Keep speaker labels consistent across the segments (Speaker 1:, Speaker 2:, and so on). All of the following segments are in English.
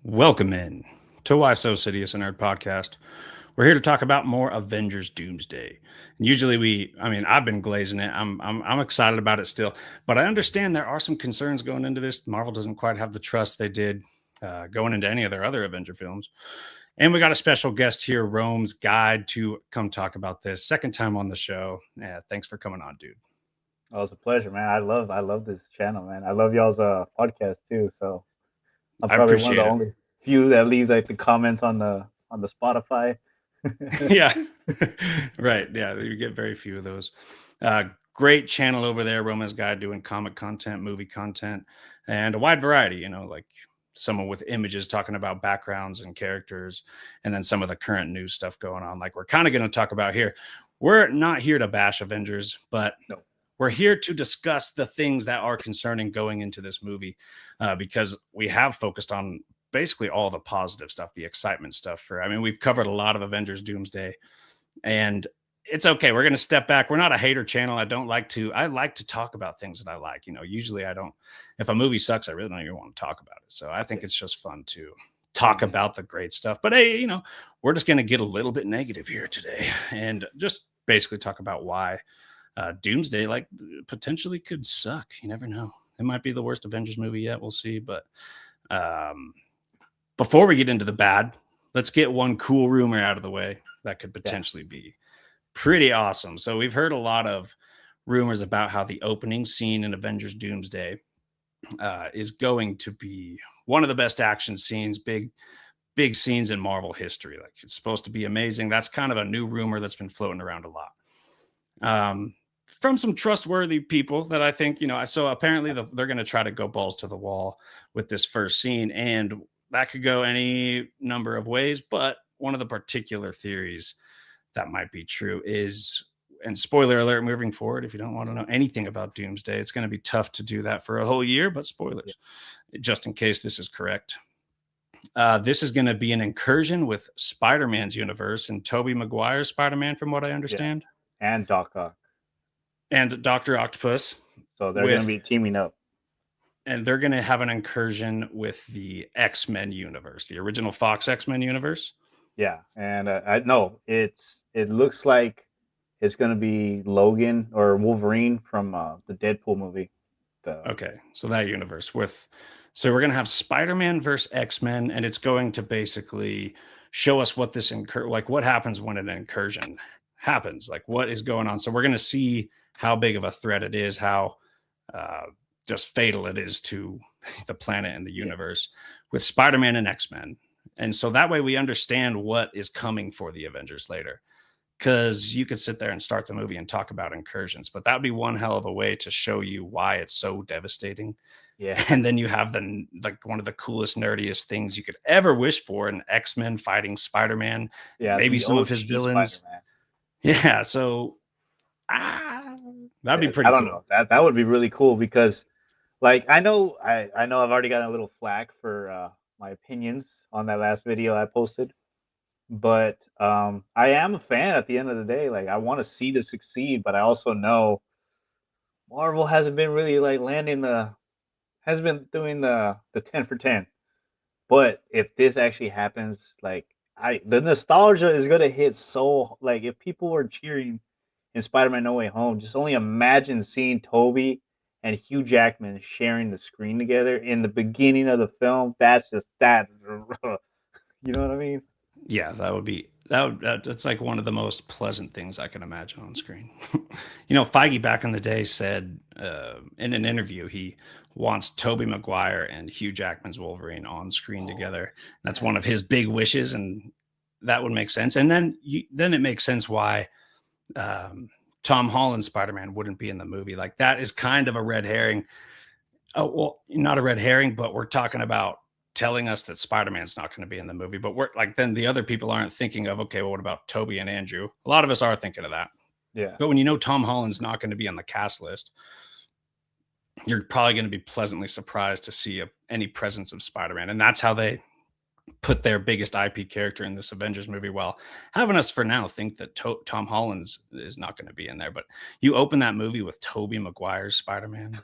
Speaker 1: Welcome in to Why So Sidious a Nerd podcast. We're here to talk about more Avengers Doomsday. And usually I've been glazing it. I'm excited about it still, but I understand there are some concerns going into this. Marvel doesn't quite have the trust they did going into any of their other Avenger films. And we got a special guest here, Rome's Guide, to come talk about this. Second time on the show. Yeah, thanks for coming on, dude.
Speaker 2: Oh, it's a pleasure, man. I love this channel, man. I love y'all's podcast too. So I'm
Speaker 1: I
Speaker 2: probably one of the
Speaker 1: appreciate it.
Speaker 2: only few that leave like the comments on the Spotify.
Speaker 1: Yeah. Right. Yeah. You get very few of those. Uh, Great channel over there, Roman's Guide, doing comic content, movie content, and a wide variety, like someone with images talking about backgrounds and characters, and then some of the current news stuff going on, like we're kind of going to talk about here. We're not here to bash Avengers, but
Speaker 2: No.
Speaker 1: we're here to discuss the things that are concerning going into this movie, because we have focused on basically all the positive stuff, the excitement stuff. We've covered a lot of Avengers Doomsday, and it's okay. We're going to step back. We're not a hater channel. I like to talk about things that I like. Usually I don't, if a movie sucks, I really don't even want to talk about it. So I think it's just fun to talk
Speaker 2: Amen.
Speaker 1: about the great stuff. But hey, we're just going to get a little bit negative here today and just basically talk about why Doomsday potentially could suck. You never know. It might be the worst Avengers movie yet. We'll see. But um, before we get into the bad, let's get one cool rumor out of the way that could
Speaker 2: Yeah.
Speaker 1: potentially be pretty awesome. So we've heard a lot of rumors about how the opening scene in Avengers Doomsday is going to be one of the best action scenes, big scenes in Marvel history. Like, it's supposed to be amazing. That's kind of a new rumor that's been floating around a lot. From some trustworthy people that I think, so apparently they're going to try to go balls to the wall with this first scene, and that could go any number of ways. But one of the particular theories that might be true is, and spoiler alert, moving forward, if you don't want to know anything about Doomsday, it's going to be tough to do that for a whole year, but spoilers, just in case this is correct. This is going to be an incursion with Spider-Man's universe and Toby Maguire's Spider-Man, from what I
Speaker 2: Yeah.
Speaker 1: understand,
Speaker 2: And Doc Ock.
Speaker 1: and Dr. Octopus,
Speaker 2: So they're gonna be teaming up.
Speaker 1: and they're going to have an incursion with the X-Men universe, the original Fox X-Men universe.
Speaker 2: Yeah. And I know it looks like it's gonna be Logan or Wolverine from the Deadpool movie.
Speaker 1: Okay, so that universe so we're gonna have Spider-Man versus X-Men, and it's going to basically show us what what happens when an incursion happens, like what is going on. So we're gonna see how big of a threat it is, how uh, just fatal it is to the planet and the
Speaker 2: Yeah.
Speaker 1: universe with Spider-Man and X-Men, and so that way we understand what is coming for the Avengers later. Because you could sit there and start the movie and talk about incursions, but that would be one hell of a way to show you why it's so devastating.
Speaker 2: Yeah.
Speaker 1: And then you have one of the coolest, nerdiest things you could ever wish for: an X-Men fighting Spider-Man,
Speaker 2: Yeah.
Speaker 1: maybe
Speaker 2: The
Speaker 1: some of his
Speaker 2: OG
Speaker 1: villains.
Speaker 2: Spider-Man.
Speaker 1: Yeah, so ah, that'd be
Speaker 2: Yeah,
Speaker 1: pretty
Speaker 2: I don't
Speaker 1: cool.
Speaker 2: know. That would be really cool because, like, I know I've already gotten a little flack for my opinions on that last video I posted, but I am a fan at the end of the day. Like, I want to see this succeed, but I also know Marvel hasn't been really like landing hasn't been doing the 10 for 10. But if this actually happens, like, the nostalgia is gonna hit. So, like, if people were cheering in Spider-Man No Way Home, just only imagine seeing Toby and Hugh Jackman sharing the screen together in the beginning of the film. That's just that. You know what I mean?
Speaker 1: Yeah, that's like one of the most pleasant things I can imagine on screen. Feige back in the day said in an interview he wants Toby Maguire and Hugh Jackman's Wolverine on screen together. That's one of his big wishes, and that would make sense. And then it makes sense why Tom Holland's Spider-Man wouldn't be in the movie. Like, that is kind of a red herring. Oh, well, not a red herring, but we're talking about telling us that Spider-Man's not going to be in the movie. But we're like, then the other people aren't thinking of, okay, well, what about Toby and Andrew? A lot of us are thinking of that.
Speaker 2: Yeah.
Speaker 1: But when Tom Holland's not going to be on the cast list, you're probably going to be pleasantly surprised to see any presence of Spider-Man. And that's how they put their biggest IP character in this Avengers movie, while having us for now think that Tom Holland's is not going to be in there. But you open that movie with Toby Maguire's Spider-Man.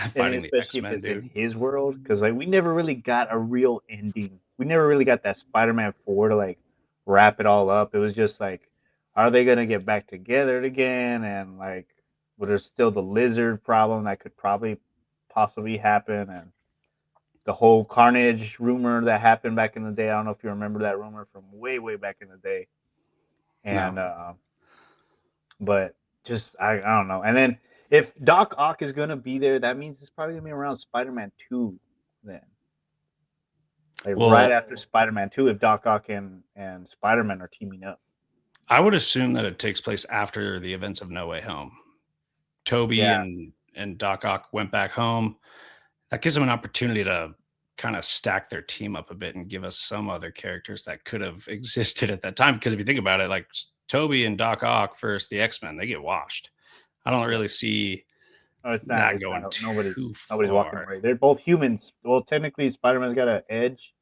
Speaker 2: and
Speaker 1: fighting the
Speaker 2: especially if
Speaker 1: X-Men,
Speaker 2: it's in
Speaker 1: dude.
Speaker 2: his world, because like we never really got a real ending. We never really got that Spider-Man 4 to like wrap it all up. It was just like, are they gonna get back together again? And like, well, there's still the lizard problem that could probably possibly happen, and the whole Carnage rumor that happened back in the day. I don't know if you remember that rumor from way back in the day.
Speaker 1: No.
Speaker 2: And but just I don't know. And then if Doc Ock is gonna be there, that means it's probably gonna be around Spider-Man 2 then. Like right
Speaker 1: Well,
Speaker 2: after Spider-Man 2, if Doc Ock and Spider-Man are teaming up.
Speaker 1: I would assume that it takes place after the events of No Way Home. Toby
Speaker 2: Yeah.
Speaker 1: and Doc Ock went back home. That gives them an opportunity to kind of stack their team up a bit and give us some other characters that could have existed at that time. Because if you think about it, like Toby and Doc Ock versus the X Men, they get washed. I don't
Speaker 2: Yeah.
Speaker 1: really see
Speaker 2: Oh,
Speaker 1: that
Speaker 2: it's
Speaker 1: going
Speaker 2: not
Speaker 1: too
Speaker 2: nobody's walking
Speaker 1: far.
Speaker 2: away. They're both humans. Well, technically Spider-Man's got an edge,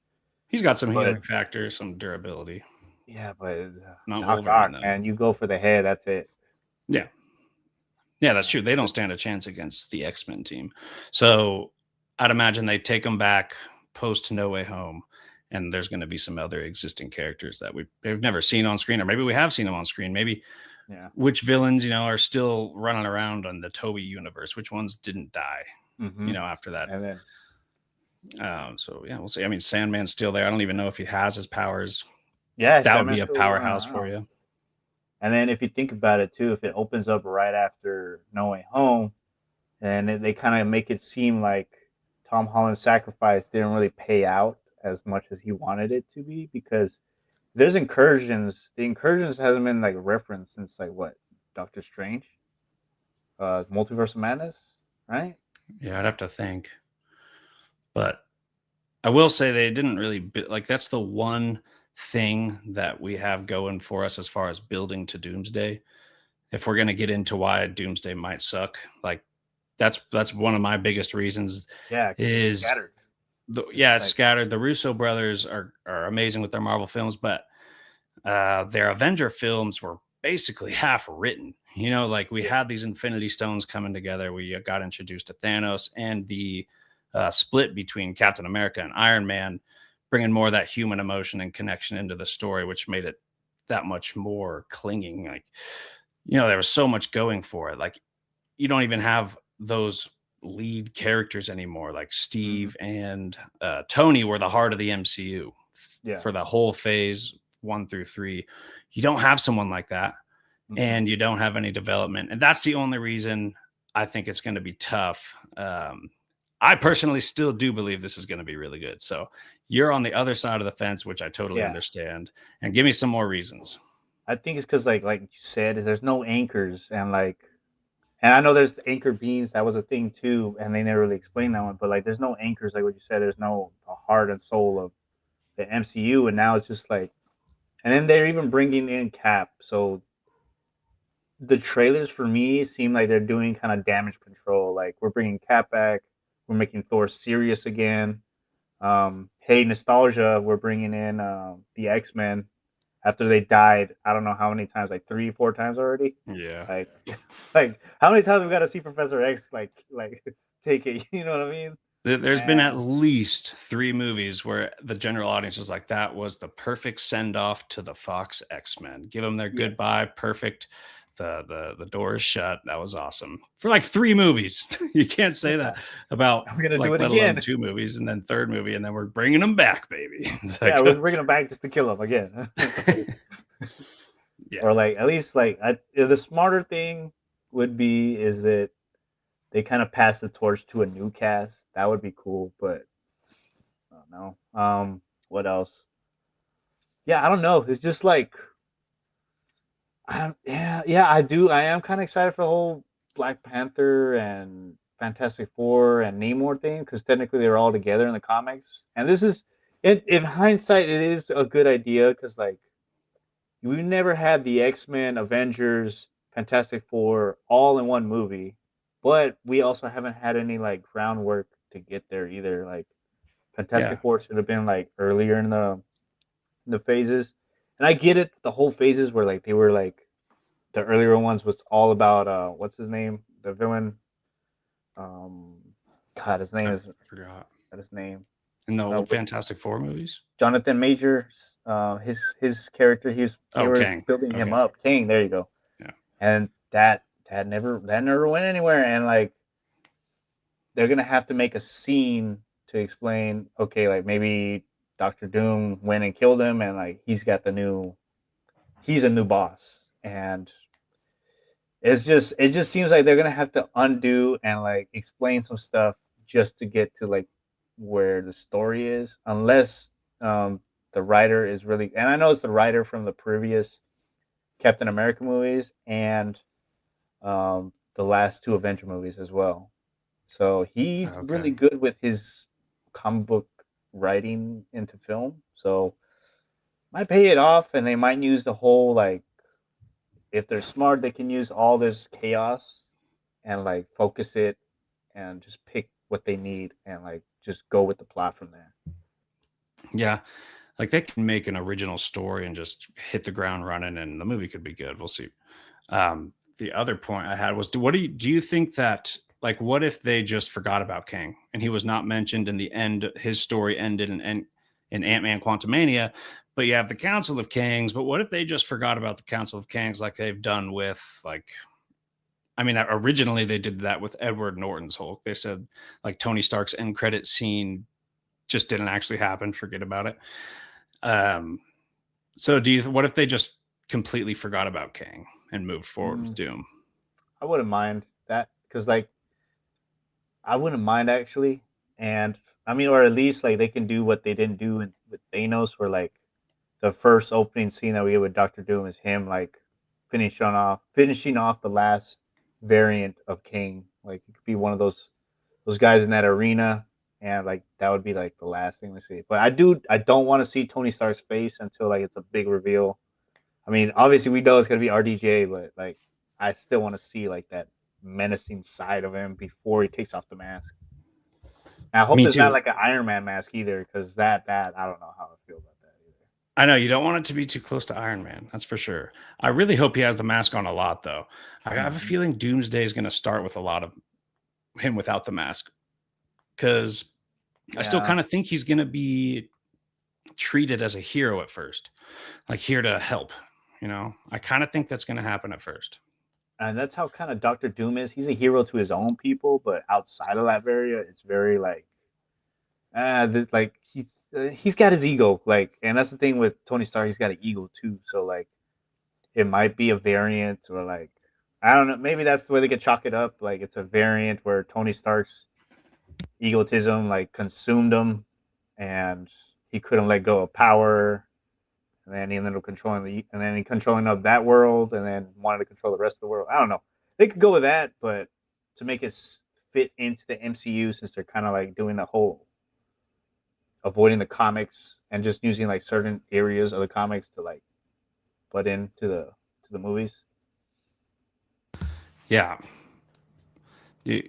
Speaker 1: He's got some
Speaker 2: but
Speaker 1: healing factor, some durability.
Speaker 2: yeah, but
Speaker 1: Not
Speaker 2: Doc
Speaker 1: Wolverine
Speaker 2: Ock,
Speaker 1: though.
Speaker 2: man, you go for the head, that's it.
Speaker 1: Yeah. Yeah, that's true. They don't stand a chance against the X-Men team. So I'd imagine they take them back post No Way Home, and there's going to be some other existing characters that we've never seen on screen, or maybe we have seen them on screen. Maybe
Speaker 2: Yeah.
Speaker 1: which villains, are still running around on the Toby universe, which ones didn't die,
Speaker 2: Mm-hmm.
Speaker 1: after that.
Speaker 2: And then
Speaker 1: So yeah, we'll see. I mean, Sandman's still there. I don't even know if he has his powers.
Speaker 2: yeah,
Speaker 1: That would be
Speaker 2: Sandman's
Speaker 1: a
Speaker 2: still running
Speaker 1: powerhouse for
Speaker 2: around.
Speaker 1: you.
Speaker 2: And then if you think about it too, if it opens up right after No Way Home, and they kind of make it seem like Tom Holland's sacrifice didn't really pay out as much as he wanted it to be, because there's incursions. The incursions hasn't been like referenced since like what, Doctor Strange, Multiverse of Madness, right?
Speaker 1: Yeah, I'd have to think. But I will say they didn't really like that's the one thing that we have going for us as far as building to Doomsday. If we're going to get into why Doomsday might suck, like that's one of my biggest reasons
Speaker 2: Yeah, because it's
Speaker 1: is
Speaker 2: scattered. Just
Speaker 1: yeah, it's
Speaker 2: like
Speaker 1: scattered. The Russo brothers are amazing with their Marvel films, but their Avenger films were basically half written. Like we
Speaker 2: yeah,
Speaker 1: had these Infinity Stones coming together. We got introduced to Thanos and the split between Captain America and Iron Man, bringing more of that human emotion and connection into the story, which made it that much more clinging. Like, there was so much going for it. Like, you don't even have those lead characters anymore. Like
Speaker 2: mm-hmm.
Speaker 1: Steve and Tony were the heart of the MCU
Speaker 2: Yeah,
Speaker 1: for the whole phase 1 through 3. You don't have someone like that,
Speaker 2: mm-hmm.
Speaker 1: and you don't have any development, and that's the only reason I think it's going to be tough. I personally still do believe this is going to be really good. So you're on the other side of the fence, which I totally
Speaker 2: Yeah.
Speaker 1: understand. And give me some more reasons.
Speaker 2: I think it's because like you said, there's no anchors, and like, and I know there's anchor beams, that was a thing too, and they never really explained that one. But like, there's no anchors, like what you said. There's no heart and soul of the MCU, and now it's just like, and then they're even bringing in Cap. So the trailers for me seem like they're doing kind of damage control. Like we're bringing Cap back, we're making Thor serious again. Hey, nostalgia, we're bringing in the X-Men after they died. I don't know how many times, like 3, 4 times already.
Speaker 1: Yeah.
Speaker 2: Like, like how many times we got to see Professor X like take it? You know what I mean?
Speaker 1: There's been at
Speaker 2: And
Speaker 1: least 3 movies where the general audience is like, that was the perfect send off to the Fox X-Men. Give them their
Speaker 2: yes,
Speaker 1: goodbye. Perfect. The door is shut. That was awesome for like 3 movies. You can't say
Speaker 2: yeah,
Speaker 1: that about
Speaker 2: I'm gonna do
Speaker 1: like,
Speaker 2: it
Speaker 1: let alone
Speaker 2: again.
Speaker 1: 2 movies and then third movie. And then we're bringing them back, baby.
Speaker 2: Yeah,
Speaker 1: Like,
Speaker 2: we're bringing him back just to kill him again.
Speaker 1: yeah.
Speaker 2: Or like at least like the smarter thing would be is that they kind of pass the torch to a new cast. That would be cool, but I don't know. What else? Yeah, I don't know. It's just like, yeah, I do. I am kind of excited for the whole Black Panther and Fantastic Four and Namor thing, because technically they were all together in the comics. And this is, in hindsight, it is a good idea, because like we never had the X-Men, Avengers, Fantastic Four all in one movie, but we also haven't had any like groundwork to get there either. Like
Speaker 1: Yeah.
Speaker 2: Fantastic Four should have been like earlier in the phases. And I get it, the whole phases were like, they were like, the earlier ones was all about what's his name, the villain, um God, his name
Speaker 1: I
Speaker 2: is
Speaker 1: forgot.
Speaker 2: his name.
Speaker 1: In the old
Speaker 2: With
Speaker 1: Fantastic Four movies?
Speaker 2: Jonathan Majors, his character, they
Speaker 1: Oh,
Speaker 2: were
Speaker 1: Kang.
Speaker 2: building him
Speaker 1: Okay.
Speaker 2: up. King, there you go.
Speaker 1: Yeah.
Speaker 2: And that never went anywhere. And like they're gonna have to make a scene to explain. Okay, like maybe Doctor Doom went and killed him, and like he's a new boss, and it just seems like they're gonna have to undo and like explain some stuff just to get to like where the story is, unless um, the writer is really. And I know it's the writer from the previous Captain America movies and the last two Avenger movies as well. So he's
Speaker 1: Okay.
Speaker 2: really good with his comic book writing into film. So might pay it off, and they might use the whole like if they're smart, they can use all this chaos and like focus it and just pick what they need and like just go with the plot from there.
Speaker 1: Yeah. Like they can make an original story and just hit the ground running, and the movie could be good. We'll see. The other point I had was, do you think that, like, what if they just forgot about Kang and he was not mentioned in the end? His story ended in Ant Man Quantumania, but you have the Council of Kangs. But what if they just forgot about the Council of Kangs, like they've done with, like, I mean, originally they did that with Edward Norton's Hulk. They said like Tony Stark's end credit scene just didn't actually happen. Forget about it. Um, so what if they just completely forgot about Kang and moved forward with
Speaker 2: Mm,
Speaker 1: Doom?
Speaker 2: I wouldn't mind that because like I wouldn't mind actually, and I mean, or at least like they can do what they didn't do with Thanos, where like the first opening scene that we get with Doctor Doom is him like finishing off the last variant of King. Like it could be one of those guys in that arena, and like that would be like the last thing we see. But I don't want to see Tony Stark's face until like it's a big reveal. I mean, obviously we know it's gonna be RDJ, but like I still want to see like that menacing side of him before he takes off the mask. And I hope
Speaker 1: Me
Speaker 2: it's not
Speaker 1: too.
Speaker 2: like an Iron Man mask either, because that I don't know how I feel about that either.
Speaker 1: I know you don't want it to be too close to Iron Man. That's for sure. I really hope he has the mask on a lot, though. I have a
Speaker 2: Mm-hmm.
Speaker 1: feeling Doomsday is going to start with a lot of him without the mask, because I still
Speaker 2: Yeah,
Speaker 1: kind of think he's going to be treated as a hero at first, like here to help. I kind of think that's going to happen at first.
Speaker 2: and that's how kind of Doctor Doom is. He's a hero to his own people, but outside of that area, it's very like like he's got his ego, like, and that's the thing with Tony Stark. He's got an ego too, so like it might be a variant or like I don't know. Maybe that's the way they could chalk it up. Like it's a variant where Tony Stark's egotism like consumed him, and he couldn't let go of power, and then he ended up controlling of that world, and then wanted to control the rest of the world. I don't know. They could go with that, but to make it fit into the MCU, since they're kind of like doing the whole avoiding the comics and just using like certain areas of the comics to like butt into the movies.
Speaker 1: Yeah. You-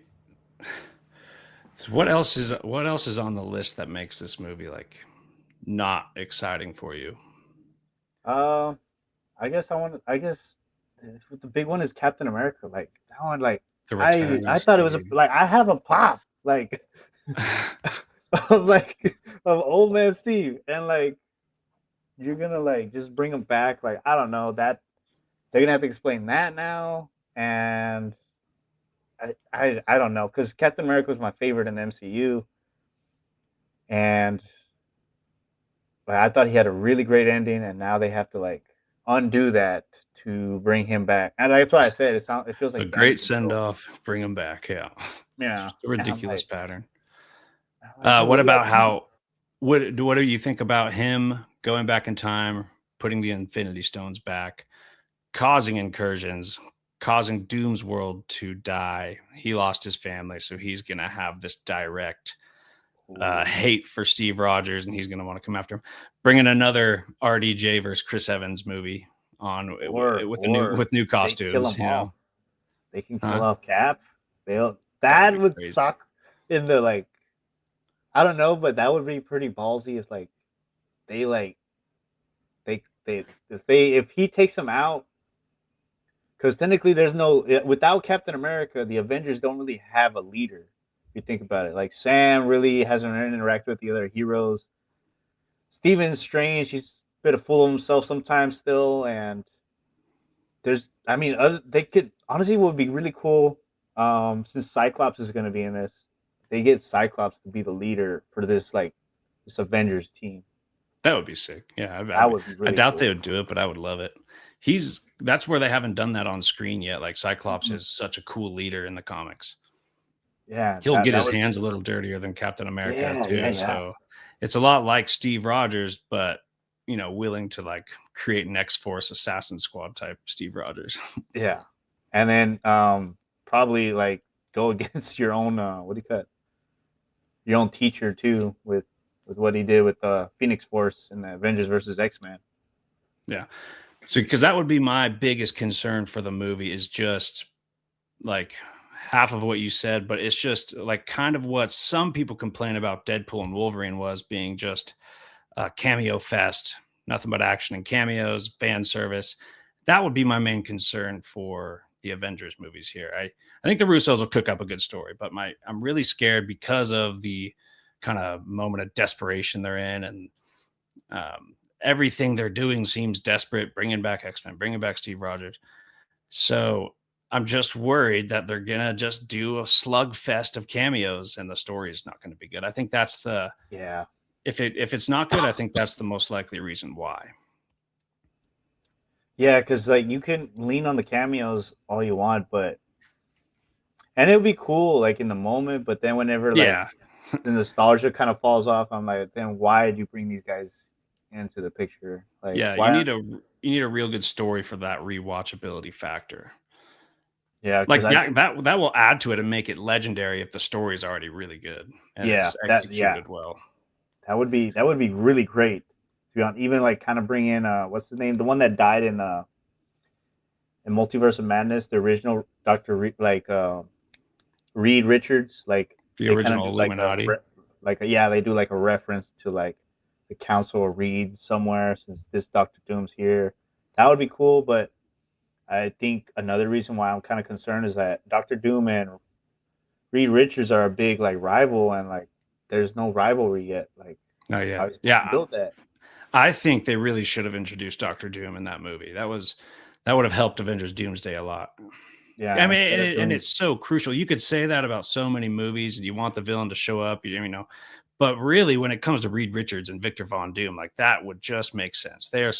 Speaker 1: so what else is on the list that makes this movie like not exciting for you?
Speaker 2: Uh, I guess I want. I guess the big one is Captain America. Like that one, like
Speaker 1: The
Speaker 2: I
Speaker 1: return
Speaker 2: I
Speaker 1: of
Speaker 2: thought it was
Speaker 1: Steve.
Speaker 2: like I have a pop like of like of old man Steve, and like you're gonna like just bring him back. Like I don't know that they're gonna have to explain that now, and I don't know because Captain America was my favorite in the MCU, and like, I thought he had a really great ending, and now they have to like undo that to bring him back. And that's why I said it feels
Speaker 1: A
Speaker 2: like
Speaker 1: great
Speaker 2: damage
Speaker 1: send
Speaker 2: control.
Speaker 1: off, bring him back. Yeah.
Speaker 2: Yeah,
Speaker 1: Just a
Speaker 2: and I'm
Speaker 1: ridiculous
Speaker 2: like,
Speaker 1: pattern.
Speaker 2: dude,
Speaker 1: What
Speaker 2: what do y'all
Speaker 1: about
Speaker 2: do?
Speaker 1: what do you think about him going back in time, putting the Infinity Stones back, causing incursions, causing Doom's world to die? He lost his family, so he's gonna have this direct
Speaker 2: Ooh.
Speaker 1: hate for Steve Rogers, and he's gonna want to come after him. Bringing another RDJ versus Chris Evans movie on
Speaker 2: Or
Speaker 1: with new
Speaker 2: they kill
Speaker 1: costumes.
Speaker 2: them off. They can kill
Speaker 1: Huh?
Speaker 2: off Cap. They'll
Speaker 1: That would
Speaker 2: that
Speaker 1: be
Speaker 2: would
Speaker 1: crazy.
Speaker 2: suck in the like I don't know, but that would be pretty ballsy if they like if he takes them out, because technically there's no without Captain America, the Avengers don't really have a leader you think about it. Like Sam really hasn't interacted with the other heroes. Stephen Strange, he's a bit of fool of himself sometimes still, and I mean, they could honestly, what would be really cool, since Cyclops is going to be in this, they get Cyclops to be the leader for this Avengers team.
Speaker 1: That would be sick. Yeah,
Speaker 2: That would be
Speaker 1: I
Speaker 2: really
Speaker 1: doubt
Speaker 2: cool.
Speaker 1: they would do it, but I would love it. That's where they haven't done that on screen yet. Like Cyclops
Speaker 2: Mhm.
Speaker 1: is such a cool leader in the comics.
Speaker 2: Yeah,
Speaker 1: He'll get
Speaker 2: that
Speaker 1: his
Speaker 2: would.
Speaker 1: hands a little dirtier than Captain America
Speaker 2: Yeah, yeah,
Speaker 1: too.
Speaker 2: yeah,
Speaker 1: So it's a lot like Steve Rogers, but willing to like create an X-Force Assassin Squad type Steve Rogers.
Speaker 2: yeah. And then probably like go against your own what do you cut? Your own teacher too with what he did with Phoenix Force in the Avengers versus X-Men.
Speaker 1: Yeah. So because that would be my biggest concern for the movie is just like half of what you said, but it's just like kind of what some people complain about Deadpool and Wolverine was being just a cameo fest, nothing but action and cameos, fan service. That would be my main concern for the Avengers movies here. I think the Russos will cook up a good story, but I'm really scared because of the kind of moment of desperation they're in, and everything they're doing seems desperate. Bringing back X-Men, bringing back Steve Rogers. So I'm just worried that they're gonna just do a slugfest of cameos, and the story is not going to be good. I think that's the
Speaker 2: Yeah.
Speaker 1: if it's not good, I think that's the most likely reason why.
Speaker 2: Yeah, because like you can lean on the cameos all you want, and it would be cool like in the moment, but then whenever like
Speaker 1: Yeah,
Speaker 2: the nostalgia kind of falls off, I'm like, then why did you bring these guys into the picture? Like,
Speaker 1: yeah,
Speaker 2: why aren't?
Speaker 1: you need a real good story for that rewatchability factor.
Speaker 2: Yeah, because
Speaker 1: Like
Speaker 2: I think
Speaker 1: that will add to it and make it legendary if the story is already really good and
Speaker 2: yeah
Speaker 1: it's
Speaker 2: yeah
Speaker 1: executed well.
Speaker 2: that would be really great. To be honest, even like kind of bring in what's his name, the one that died in Multiverse of Madness, the original Reed Richards, like
Speaker 1: The
Speaker 2: they kind of
Speaker 1: original
Speaker 2: do like
Speaker 1: Illuminati.
Speaker 2: they do like a reference to like the Council of Reed somewhere since this Doctor Doom's here. That would be cool, but I think another reason why I'm kind of concerned is that Doctor Doom and Reed Richards are a big like rival, and like there's no rivalry yet. Like,
Speaker 1: Oh
Speaker 2: how
Speaker 1: yeah,
Speaker 2: are you supposed to
Speaker 1: yeah.
Speaker 2: build that?
Speaker 1: I think they really should have introduced Doctor Doom in that movie. That would have helped Avengers Doomsday a lot. I
Speaker 2: Yeah,
Speaker 1: mean,
Speaker 2: instead of
Speaker 1: and
Speaker 2: doing
Speaker 1: it's so crucial. You could say that about so many movies, and you want the villain to show up, but really, when it comes to Reed Richards and Victor Von Doom, like that would just make sense. They're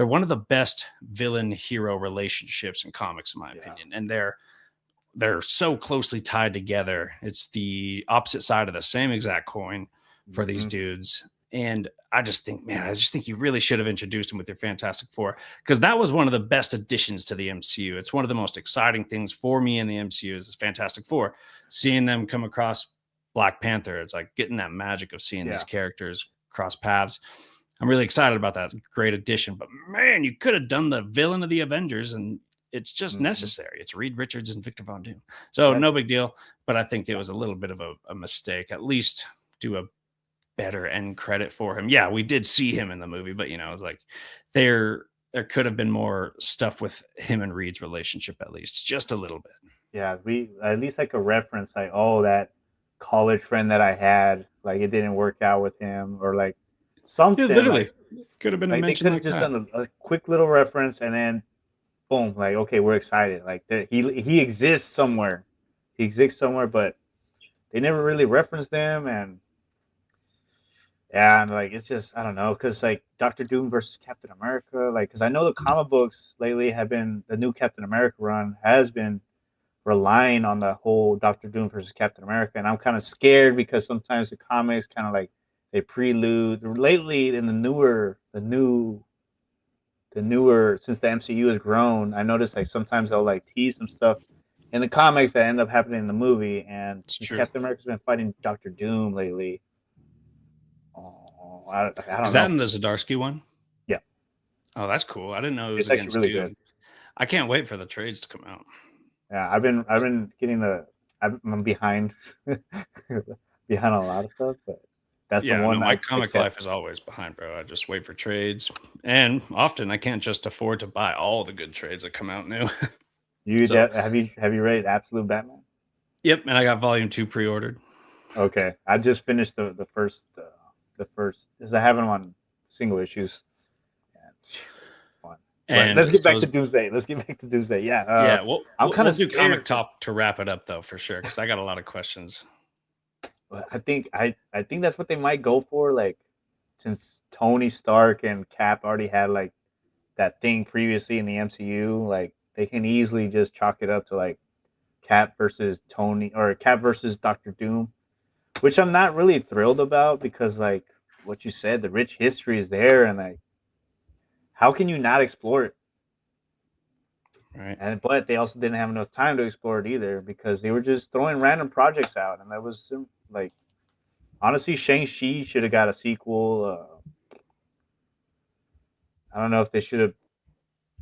Speaker 1: one of the best villain hero relationships in comics, in my
Speaker 2: yeah,
Speaker 1: opinion, and they're so closely tied together. It's the opposite side of the same exact coin for these
Speaker 2: hmm
Speaker 1: dudes. And I just think, man, I just think you really should have introduced him with your Fantastic Four because that was one of the best additions to the MCU. It's one of the most exciting things for me in the MCU is Fantastic Four. Seeing them come across Black Panther, it's like getting that magic of seeing these
Speaker 2: yeah.
Speaker 1: characters cross paths. I'm really excited about that great addition. But man, you could have done the villain of the Avengers and it's just
Speaker 2: hmm
Speaker 1: necessary. It's Reed Richards and Victor Von Doom. So
Speaker 2: Yeah,
Speaker 1: no big deal. But I think it was a little bit of a mistake. At least do a better end credit for him. Yeah, we did see him in the movie, but it's like there could have been more stuff with him and Reed's relationship, at least just a little bit.
Speaker 2: yeah. We at least like a reference, like oh that college friend that I had, like it didn't work out with him, or like
Speaker 1: Yeah,
Speaker 2: something
Speaker 1: literally could have been a
Speaker 2: like they
Speaker 1: mention
Speaker 2: could have
Speaker 1: like
Speaker 2: just
Speaker 1: that.
Speaker 2: done a quick little reference and then boom, like okay, we're excited. Like he exists somewhere, but they never really referenced them, and yeah, and like it's just I don't know, because like Doctor Doom versus Captain America, like because I know the comic books lately have been the new Captain America run has been relying on the whole Doctor Doom versus Captain America, and I'm kind of scared because sometimes the comics kind of like they prelude lately in the newer since the MCU has grown. I noticed like sometimes they'll like tease some stuff in the comics that end up happening in the movie, and
Speaker 1: It's
Speaker 2: since
Speaker 1: true.
Speaker 2: Captain America's been fighting Doctor Doom lately, oh, I
Speaker 1: Is
Speaker 2: don't
Speaker 1: that
Speaker 2: know.
Speaker 1: in the Zadarsky one?
Speaker 2: Yeah,
Speaker 1: Oh, that's cool. I didn't know it was
Speaker 2: it's actually
Speaker 1: against
Speaker 2: really good.
Speaker 1: Doom. I can't wait for the trades to come out.
Speaker 2: Yeah, I've been getting I'm behind behind a lot of stuff, but that's the
Speaker 1: Yeah, no,
Speaker 2: one
Speaker 1: my
Speaker 2: I
Speaker 1: comic
Speaker 2: kept.
Speaker 1: life is always behind, bro. I just wait for trades. And often I can't just afford to buy all the good trades that come out new. So
Speaker 2: Have you read Absolute Batman?
Speaker 1: Yep, and I got volume 2 pre-ordered.
Speaker 2: Okay, I just finished the first because I have them on single issues. And it's fun. But
Speaker 1: And
Speaker 2: let's get
Speaker 1: so
Speaker 2: back to
Speaker 1: is,
Speaker 2: Doomsday. Let's get back to Doomsday. Yeah,
Speaker 1: yeah, we'll,
Speaker 2: I'm
Speaker 1: we'll
Speaker 2: kind
Speaker 1: we'll
Speaker 2: of
Speaker 1: do comic
Speaker 2: scared for.
Speaker 1: talk to wrap it up though, for sure, because I got a lot of questions.
Speaker 2: I think that's what they might go for. Like, since Tony Stark and Cap already had like that thing previously in the MCU, like they can easily just chalk it up to like Cap versus Tony or Cap versus Doctor Doom, which I'm not really thrilled about because like what you said, the rich history is there, and like how can you not explore it?
Speaker 1: Right.
Speaker 2: And but they also didn't have enough time to explore it either because they were just throwing random projects out, and that was like honestly, Shang-Chi should have got a sequel. I don't know if they should have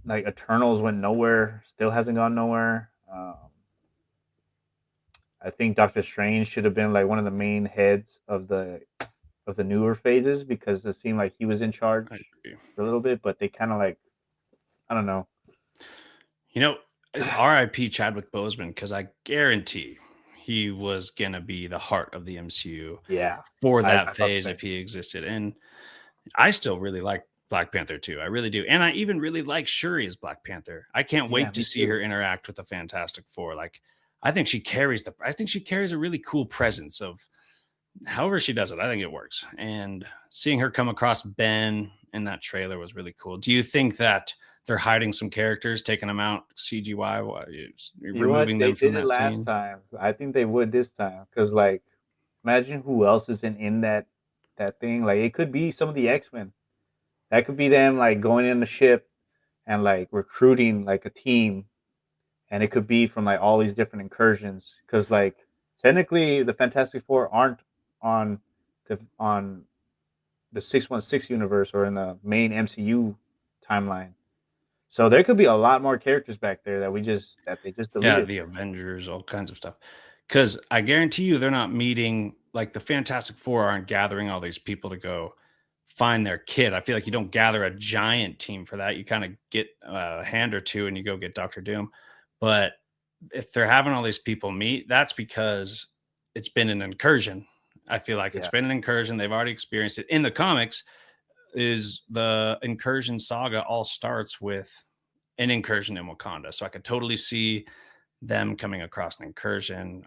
Speaker 2: like Eternals went nowhere, still hasn't gone nowhere. I think Doctor Strange should have been like one of the main heads of the newer phases because it seemed like he was in
Speaker 1: I
Speaker 2: charge
Speaker 1: agree.
Speaker 2: for a little bit, but they kind of like I don't know.
Speaker 1: You know, R.I.P. Chadwick Boseman, because I guarantee he was gonna be the heart of the MCU
Speaker 2: Yeah,
Speaker 1: for
Speaker 2: I
Speaker 1: that
Speaker 2: thought the
Speaker 1: phase
Speaker 2: same.
Speaker 1: if he existed. And I still really like Black Panther too. I really do. And I even really like Shuri as Black Panther. I can't
Speaker 2: Yeah,
Speaker 1: wait to
Speaker 2: me
Speaker 1: see
Speaker 2: too.
Speaker 1: her interact with the Fantastic Four. Like I think she carries a really cool presence of however she does it. I think it works. And seeing her come across Ben in that trailer was really cool. Do you think that they're hiding some characters, taking them out CGI,
Speaker 2: You know what?
Speaker 1: removing
Speaker 2: They
Speaker 1: them from
Speaker 2: did it
Speaker 1: that
Speaker 2: last
Speaker 1: scene?
Speaker 2: time. I think they would this time because like imagine who else isn't in that thing. Like it could be some of the X-Men. That could be them like going in the ship and like recruiting like a team, and it could be from like all these different incursions because like technically the Fantastic Four aren't on on the 616 universe or in the main MCU timeline. So there could be a lot more characters back there that they just
Speaker 1: Yeah,
Speaker 2: deleted.
Speaker 1: the Avengers, all kinds of stuff. Because I guarantee you, they're not meeting like the Fantastic Four aren't gathering all these people to go find their kid. I feel like you don't gather a giant team for that. You kind of get a hand or two and you go get Doctor Doom. But if they're having all these people meet, that's because it's been an incursion. I feel like it's
Speaker 2: Yeah.
Speaker 1: been an incursion. They've already experienced it. In the comics, is the incursion saga all starts with an incursion in Wakanda. So I could totally see them coming across an incursion.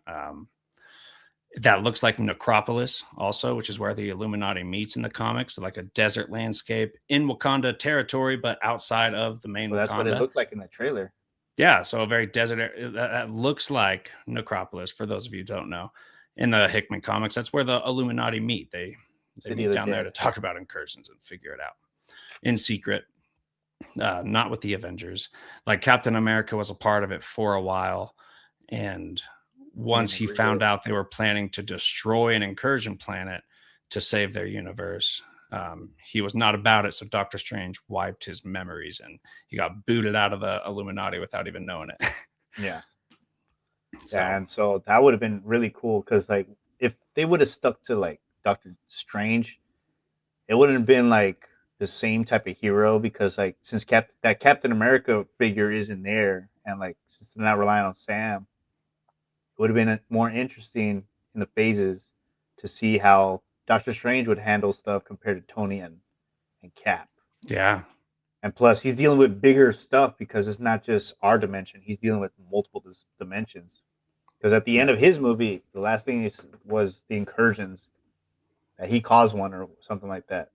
Speaker 1: That looks like Necropolis, also, which is where the Illuminati meets in the comics, so like a desert landscape in Wakanda territory, but outside of the main
Speaker 2: Well, that's what it
Speaker 1: Wakanda.
Speaker 2: looked like in the trailer.
Speaker 1: Yeah, so a very desert that looks like Necropolis. For those of you who don't know, in the Hickman comics, that's where the Illuminati meet. They
Speaker 2: City of
Speaker 1: meet
Speaker 2: the
Speaker 1: down there to
Speaker 2: Dead.
Speaker 1: talk about incursions and figure it out in secret. Not with the Avengers. Like Captain America was a part of it for a while, and
Speaker 2: He
Speaker 1: once
Speaker 2: didn't
Speaker 1: he
Speaker 2: agree with
Speaker 1: found
Speaker 2: it.
Speaker 1: out they were planning to destroy an incursion planet to save their universe, he was not about it. So Doctor Strange wiped his memories, and he got booted out of the Illuminati without even knowing it.
Speaker 2: Yeah. Yeah,
Speaker 1: So
Speaker 2: and so that would have been really cool because like if they would have stuck to like Doctor Strange, it wouldn't have been like the same type of hero because like since that Captain America figure isn't there and like since they're not relying on Sam, it would have been more interesting in the phases to see how Doctor Strange would handle stuff compared to Tony and Cap.
Speaker 1: yeah,
Speaker 2: And plus, he's dealing with bigger stuff because it's not just our dimension; he's dealing with multiple dimensions. Because at the end of his movie, the last thing was the incursions that he caused one or something like that.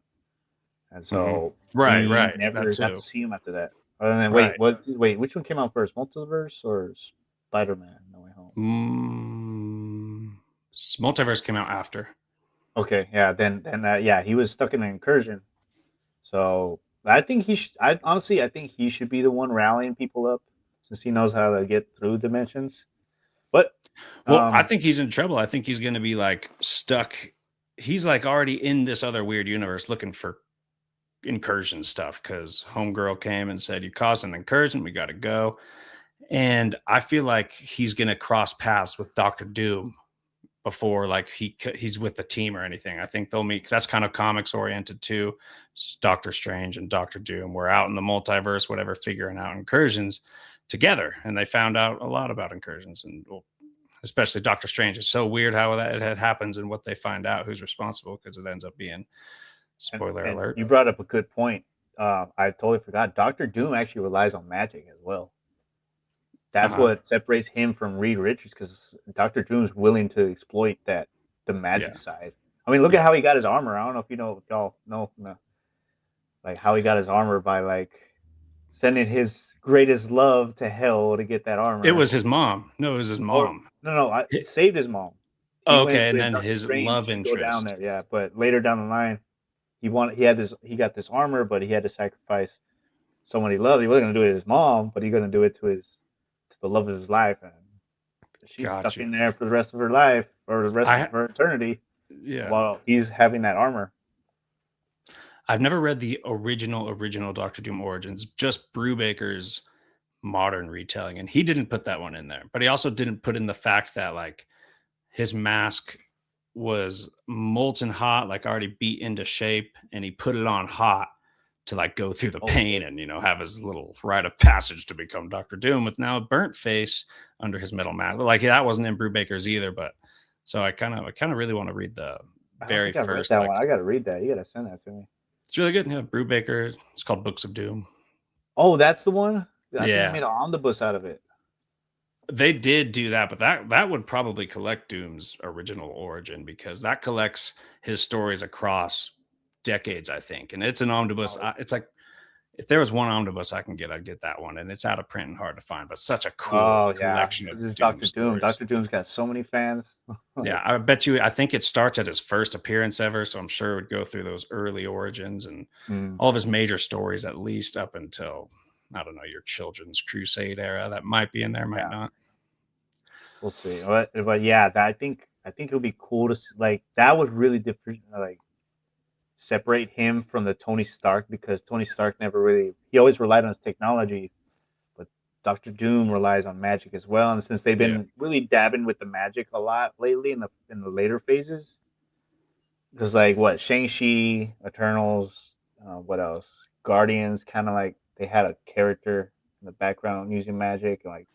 Speaker 2: And
Speaker 1: hmm
Speaker 2: so
Speaker 1: right,
Speaker 2: we
Speaker 1: right, that
Speaker 2: never got to
Speaker 1: too,
Speaker 2: see him after that. Other than
Speaker 1: right.
Speaker 2: wait, which one came out first, Multiverse or Spider Man? No Way Home.
Speaker 1: Mm, Multiverse came out after.
Speaker 2: Okay, yeah, then yeah, he was stuck in an incursion. So I think I honestly I think he should be the one rallying people up since he knows how to get through dimensions. But
Speaker 1: Well, I
Speaker 2: um,
Speaker 1: think he's in trouble. I think he's going to be like stuck. He's like already in this other weird universe looking for incursion stuff because Homegirl came and said, "You caused an incursion. We got to go." And I feel like he's going to cross paths with Doctor Doom before like he's with the team or anything. I think they'll meet. That's kind of comics oriented too. Doctor Strange and Doctor Doom were out in the multiverse, whatever, figuring out incursions together, and they found out a lot about incursions. And well, especially Doctor Strange. It's so weird how that it happens and what they find out who's responsible because it ends up being spoiler
Speaker 2: And
Speaker 1: alert.
Speaker 2: you brought up a good point. I totally forgot. Doctor Doom actually relies on magic as well. That's
Speaker 1: Uh-huh.
Speaker 2: what separates him from Reed Richards, because Doctor Doom's willing to exploit the magic
Speaker 1: Yeah.
Speaker 2: side. I mean, look at
Speaker 1: Yeah.
Speaker 2: how he got his armor. I don't know if if y'all know, no, like how he got his armor by like sending his greatest love to hell to get that
Speaker 1: It
Speaker 2: armor.
Speaker 1: was his mom. No, it was his
Speaker 2: Or
Speaker 1: mom.
Speaker 2: no, he
Speaker 1: Hi-
Speaker 2: saved his mom. He
Speaker 1: Oh,
Speaker 2: went
Speaker 1: okay. And
Speaker 2: with
Speaker 1: then
Speaker 2: Doctor
Speaker 1: his
Speaker 2: Strange
Speaker 1: love
Speaker 2: to go down
Speaker 1: interest.
Speaker 2: there. Yeah, but later down the line, he got this armor, but he had to sacrifice someone he loved. He wasn't gonna do it to his mom, but he's gonna do it to the love of his life, and she's
Speaker 1: Got
Speaker 2: stuck
Speaker 1: you.
Speaker 2: in there for the rest of her life or the rest of
Speaker 1: I
Speaker 2: her eternity
Speaker 1: yeah.
Speaker 2: while he's having that armor.
Speaker 1: I've never read the original Doctor Doom origins, just Brubaker's modern retelling, and he didn't put that one in there. But he also didn't put in the fact that like his mask was molten hot, like already beat into shape, and he put it on hot to like go through the
Speaker 2: Oh,
Speaker 1: pain and have his little rite of passage to become Doctor Doom with now a burnt face under his metal mask. But like that wasn't in Brubaker's either. But so I kind of really want to read the
Speaker 2: I don't
Speaker 1: very
Speaker 2: think I've read
Speaker 1: first
Speaker 2: that one.
Speaker 1: like
Speaker 2: I gotta read that. You gotta send that to me.
Speaker 1: it's really good. Yeah, Brubaker. It's called Books of Doom.
Speaker 2: Oh, that's the one. I think they
Speaker 1: Yeah,
Speaker 2: made an omnibus out of it.
Speaker 1: they did do that, but that would probably collect Doom's original origin because that collects his stories across decades, I think. And it's an omnibus.
Speaker 2: Oh,
Speaker 1: It's like if there was one omnibus I can get, I'd get that one. And it's out of print and hard to find, but such a cool
Speaker 2: oh yeah,
Speaker 1: collection of
Speaker 2: because it's
Speaker 1: Doom
Speaker 2: Doctor Doom.
Speaker 1: stories.
Speaker 2: Doctor Doom's got so many fans.
Speaker 1: Yeah,
Speaker 2: Like,
Speaker 1: I bet you. I think it starts at his first appearance ever, so I'm sure it would go through those early origins and
Speaker 2: mm,
Speaker 1: all of his major stories, at least up until I don't know your Children's Crusade era. That might be in there, might
Speaker 2: yeah,
Speaker 1: not.
Speaker 2: we'll see. But yeah, I think it would be cool to like that was really different. Like separate him from the Tony Stark, because Tony Stark never really he always relied on his technology, but Doctor Doom relies on magic as well. And since they've
Speaker 1: Yeah.
Speaker 2: been really dabbing with the magic a lot lately in the later phases, because like what Shang-Chi, Eternals, what else? Guardians, kind of like they had a character in the background using magic, and like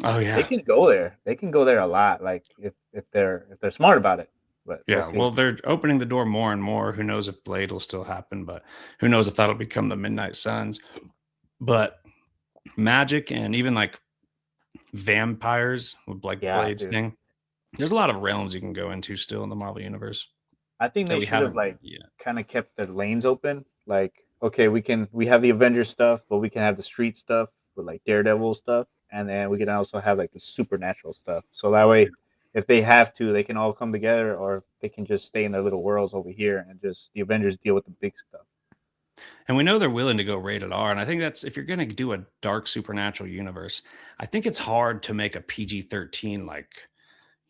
Speaker 1: Oh
Speaker 2: they
Speaker 1: yeah.
Speaker 2: can go there. They can go there a lot. Like if they're smart about it. But we'll
Speaker 1: Yeah,
Speaker 2: see.
Speaker 1: well, they're opening the door more and more. Who knows if Blade will still happen, but who knows if that'll become the Midnight Suns. But magic and even like vampires with like
Speaker 2: Yeah,
Speaker 1: Blade's
Speaker 2: dude.
Speaker 1: thing. There's a lot of realms you can go into still in the Marvel universe
Speaker 2: I think
Speaker 1: that
Speaker 2: they
Speaker 1: we
Speaker 2: should have
Speaker 1: haven't
Speaker 2: like
Speaker 1: yet.
Speaker 2: kind of kept their lanes open. Like, okay, we have the Avengers stuff, but we can have the street stuff with like Daredevil stuff, and then we can also have like the supernatural stuff. So that way, if they have to, they can all come together, or they can just stay in their little worlds over here and just the Avengers deal with the big stuff.
Speaker 1: And we know they're willing to go rated R. And I think that's if you're going to do a dark supernatural universe, I think it's hard to make a PG-13 like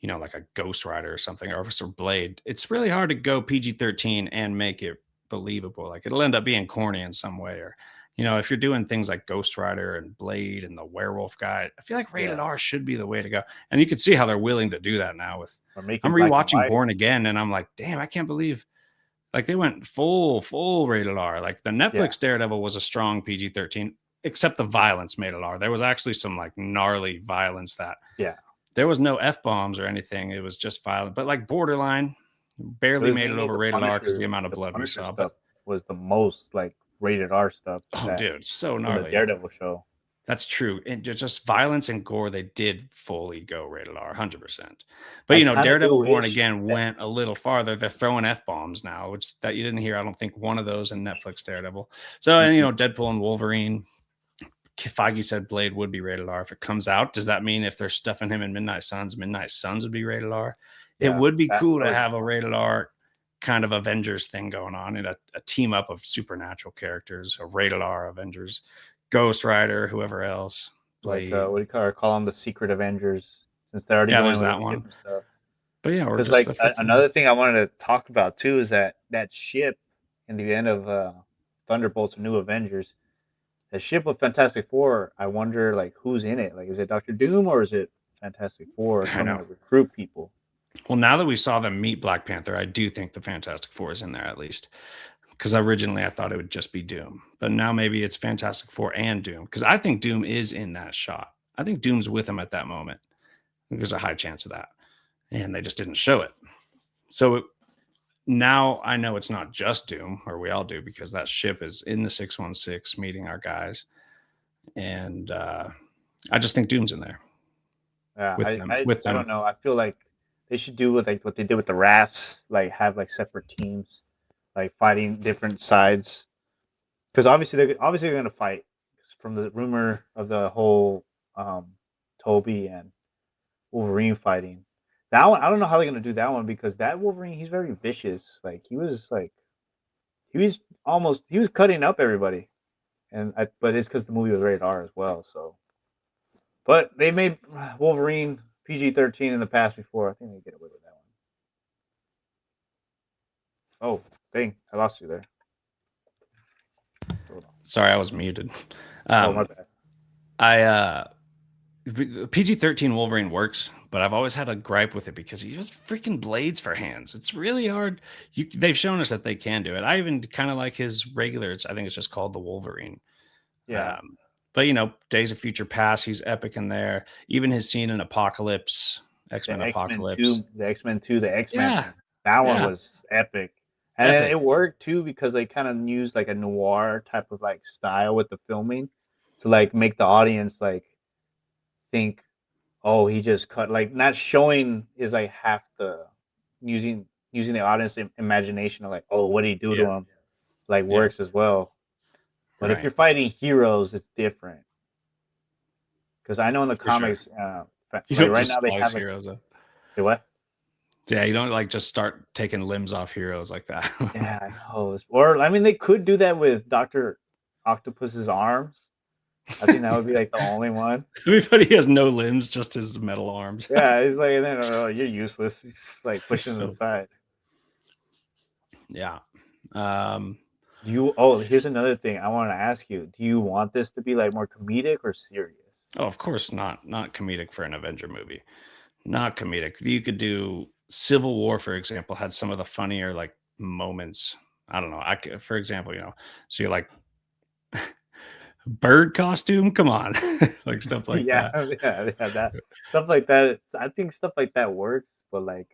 Speaker 1: like a Ghost Rider or something, or Officer Blade. It's really hard to go PG-13 and make it believable. Like it'll end up being corny in some way. Or, if you're doing things like Ghost Rider and Blade and the werewolf guy, I feel like rated
Speaker 2: Yeah,
Speaker 1: R should be the way to go. And you can see how they're willing to do that now with
Speaker 2: or
Speaker 1: I'm
Speaker 2: making black and
Speaker 1: rewatching
Speaker 2: white.
Speaker 1: Born Again and I'm like, damn, I can't believe like they went full rated R. Like the
Speaker 2: Yeah,
Speaker 1: Netflix Daredevil was a strong PG-13, except the violence made it R. There was actually some like gnarly violence that
Speaker 2: yeah.
Speaker 1: there was no F bombs or anything. It was just violent, but like borderline,
Speaker 2: It
Speaker 1: barely
Speaker 2: was
Speaker 1: made it
Speaker 2: mainly
Speaker 1: over
Speaker 2: the
Speaker 1: rated R because the
Speaker 2: Punisher.
Speaker 1: amount of
Speaker 2: The
Speaker 1: blood we
Speaker 2: Punisher
Speaker 1: saw. But
Speaker 2: stuff was the most like rated R stuff
Speaker 1: oh,
Speaker 2: that
Speaker 1: dude, so
Speaker 2: from the
Speaker 1: gnarly.
Speaker 2: Daredevil show.
Speaker 1: That's true. And just violence and gore, they did fully go rated R, 100%. But
Speaker 2: I kind of do
Speaker 1: Daredevil Born
Speaker 2: wish
Speaker 1: Again
Speaker 2: that
Speaker 1: went a little farther. They're throwing F bombs now, which that you didn't hear. I don't think one of those in Netflix Daredevil. So, and Deadpool and Wolverine. Feige said Blade would be rated R if it comes out. Does that mean if they're stuffing him in Midnight Suns would be rated R? It
Speaker 2: yeah,
Speaker 1: would be
Speaker 2: that
Speaker 1: cool to
Speaker 2: would be
Speaker 1: have a
Speaker 2: fun.
Speaker 1: rated R kind of Avengers thing going on and a team up of supernatural characters, a rated R Avengers, Ghost Rider, whoever else,
Speaker 2: Like
Speaker 1: Blade.
Speaker 2: what do you call them? The Secret Avengers, since they're already
Speaker 1: Yeah,
Speaker 2: going
Speaker 1: there's
Speaker 2: with
Speaker 1: that
Speaker 2: the
Speaker 1: one.
Speaker 2: different stuff.
Speaker 1: But yeah, or
Speaker 2: Because
Speaker 1: just
Speaker 2: like
Speaker 1: the freaking
Speaker 2: another thing I wanted to talk about too is that ship in the end of Thunderbolts: New Avengers, the ship of Fantastic Four. I wonder like who's in it. Like, is it Doctor Doom or is it Fantastic Four
Speaker 1: I
Speaker 2: coming
Speaker 1: know.
Speaker 2: to recruit people?
Speaker 1: Well, now that we saw them meet Black Panther, I do think the Fantastic Four is in there at least. Because originally I thought it would just be Doom, but now maybe it's Fantastic Four and Doom. Because I think Doom is in that shot. I think Doom's with him at that moment. There's a high chance of that. And they just didn't show it. So now I know it's not just Doom, or we all do, because that ship is in the 616 meeting our guys. And I just think Doom's in there
Speaker 2: Yeah,
Speaker 1: with
Speaker 2: I,
Speaker 1: them.
Speaker 2: I
Speaker 1: With
Speaker 2: I
Speaker 1: them.
Speaker 2: don't know. I feel like they should do with like what they did with the rafts, like have like separate teams, like fighting different sides. Because obviously they're gonna fight from the rumor of the whole um, Toby and Wolverine fighting. That one, I don't know how they're gonna do that one because that Wolverine, he's very vicious. He was he was cutting up everybody, but it's because the movie was rated R as well. So, but they made Wolverine PG-13 in the past before. I think they get away with that one. Oh, dang, I lost you there.
Speaker 1: Sorry, I was muted.
Speaker 2: Oh, my bad.
Speaker 1: I PG-13 Wolverine works, but I've always had a gripe with it because he has freaking blades for hands. It's really hard. They've shown us that they can do it. I even kind of like his regular. I think it's just called the Wolverine.
Speaker 2: Yeah,
Speaker 1: But Days of Future Past, he's epic in there. Even his scene in Apocalypse, X-Men
Speaker 2: the X-Men
Speaker 1: Apocalypse.
Speaker 2: 2, the X-Men 2, the
Speaker 1: Yeah,
Speaker 2: X-Men. That one
Speaker 1: yeah,
Speaker 2: was epic. And then
Speaker 1: epic.
Speaker 2: it worked too because they kind of used like a noir type of like style with the filming to like make the audience like think, oh, he just cut, like not showing is like half the using the audience imagination of like, oh, what did he do to
Speaker 1: Yeah,
Speaker 2: him? Like
Speaker 1: yeah,
Speaker 2: works as well. But if
Speaker 1: right.
Speaker 2: you're fighting heroes, it's different. Because I know in the
Speaker 1: For sure.
Speaker 2: comics,
Speaker 1: You
Speaker 2: like
Speaker 1: don't
Speaker 2: right now
Speaker 1: just
Speaker 2: they
Speaker 1: slice
Speaker 2: have like
Speaker 1: heroes up.
Speaker 2: say what?
Speaker 1: Yeah, you don't like just start taking limbs off heroes like that.
Speaker 2: Yeah, I know. Or I mean, they could do that with Doctor Octopus's arms. I think that would be like the only one.
Speaker 1: Everybody has no limbs, just his metal arms.
Speaker 2: Yeah, he's like, and then oh, you're useless. He's like
Speaker 1: He's
Speaker 2: pushing them
Speaker 1: so
Speaker 2: aside.
Speaker 1: yeah. Um,
Speaker 2: Do you? Oh, here's another thing I want to ask you. Do you want this to be like more comedic or serious?
Speaker 1: oh, of course not comedic for an Avenger movie. Not comedic. You could do Civil War, for example, had some of the funnier like moments. I don't know. For example, so you're like bird costume. Come on, like stuff like
Speaker 2: Yeah,
Speaker 1: that.
Speaker 2: yeah, that stuff like that. I think stuff like that works, but like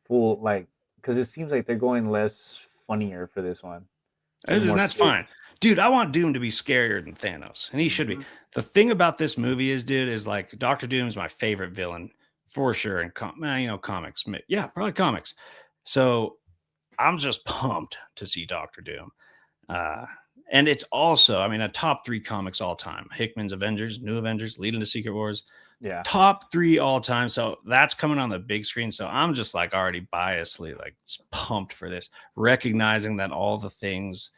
Speaker 2: full like because it seems like they're going less funnier for this one, like
Speaker 1: And
Speaker 2: more
Speaker 1: that's fine.
Speaker 2: serious.
Speaker 1: Dude, I want Doom to be scarier than Thanos, and he should be.
Speaker 2: Hmm.
Speaker 1: The thing about this movie is, dude, is like Doctor Doom's my favorite villain for sure. And comics, yeah, probably comics. So I'm just pumped to see Doctor Doom. Uh, and it's also, I mean, a top three comics all time. Hickman's Avengers, New Avengers, leading to Secret Wars,
Speaker 2: Yeah,
Speaker 1: top three all time. So that's coming on the big screen. So I'm just like already biasly like pumped for this, recognizing that all the things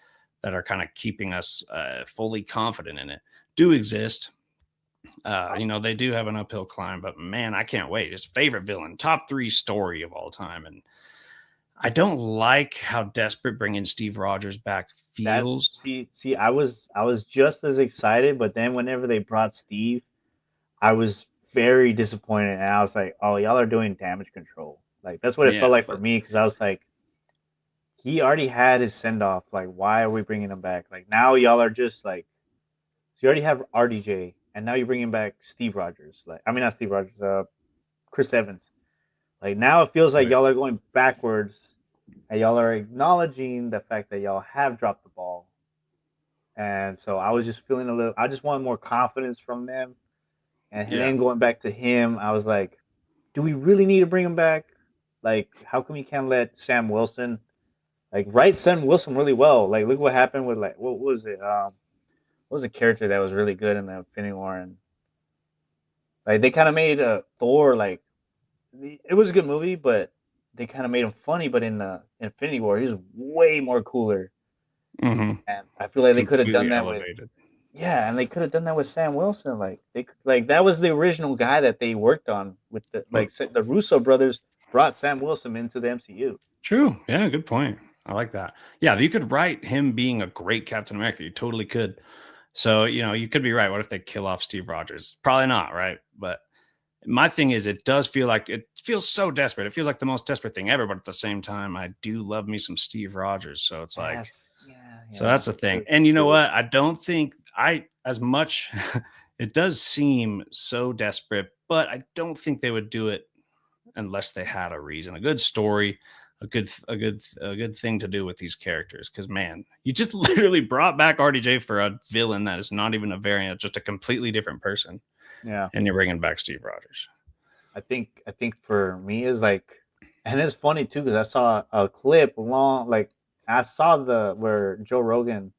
Speaker 1: that are kind of keeping us fully confident in it do exist. They do have an uphill climb, but man, I can't wait. His favorite villain, top three story of all time. And I don't like how desperate bringing Steve Rogers back
Speaker 2: that's
Speaker 1: feels.
Speaker 2: see. I was just as excited, but then whenever they brought Steve, I was very disappointed, and I was like, oh, y'all are doing damage control. Like that's what it
Speaker 1: Yeah,
Speaker 2: felt like for
Speaker 1: but
Speaker 2: me because I was like, he already had his send off. Like, why are we bringing him back? Like now y'all are just like, so you already have RDJ, and now you're bringing back Steve Rogers. Like, I mean, not Steve Rogers, Chris Evans. Like now it feels like
Speaker 1: right.
Speaker 2: y'all are going backwards, and y'all are acknowledging the fact that y'all have dropped the ball. And so I was just feeling a little. I just wanted more confidence from them. And
Speaker 1: Yeah.
Speaker 2: then going back to him, I was like, do we really need to bring him back? Like, how come you can't let Sam Wilson like write Sam Wilson really well? Like, look what happened with like what was it? What was a character that was really good in the Infinity War? And like they kind of made Thor like it was a good movie, but they kind of made him funny. But in the Infinity War, he was way more cooler.
Speaker 1: Hmm.
Speaker 2: And I feel like they could have done
Speaker 1: Completely
Speaker 2: that with
Speaker 1: elevated.
Speaker 2: yeah, and they could have done that with Sam Wilson. Like like that was the original guy that they worked on with the
Speaker 1: Well,
Speaker 2: the Russo brothers brought Sam Wilson into the MCU.
Speaker 1: true. Yeah, good point. I like that. Yeah, you could write him being a great Captain America. You totally could. So, you could be right. What if they kill off Steve Rogers? Probably not, right? But my thing is, it does feel like it feels so desperate. It feels like the most desperate thing ever. But at the same time, I do love me some Steve Rogers. So it's like,
Speaker 2: Yes, yeah,
Speaker 1: so
Speaker 2: yeah.
Speaker 1: that's the thing.
Speaker 2: True,
Speaker 1: And you know
Speaker 2: true.
Speaker 1: what? I don't think as much It does seem so desperate, but I don't think they would do it unless they had a reason, a good story, a good thing to do with these characters. Because man, you just literally brought back RDJ for a villain that is not even a variant, just a completely different person,
Speaker 2: Yeah.
Speaker 1: and you're bringing back Steve Rogers.
Speaker 2: I think for me is like, and it's funny too because I saw a clip long like I saw the where Joe Rogan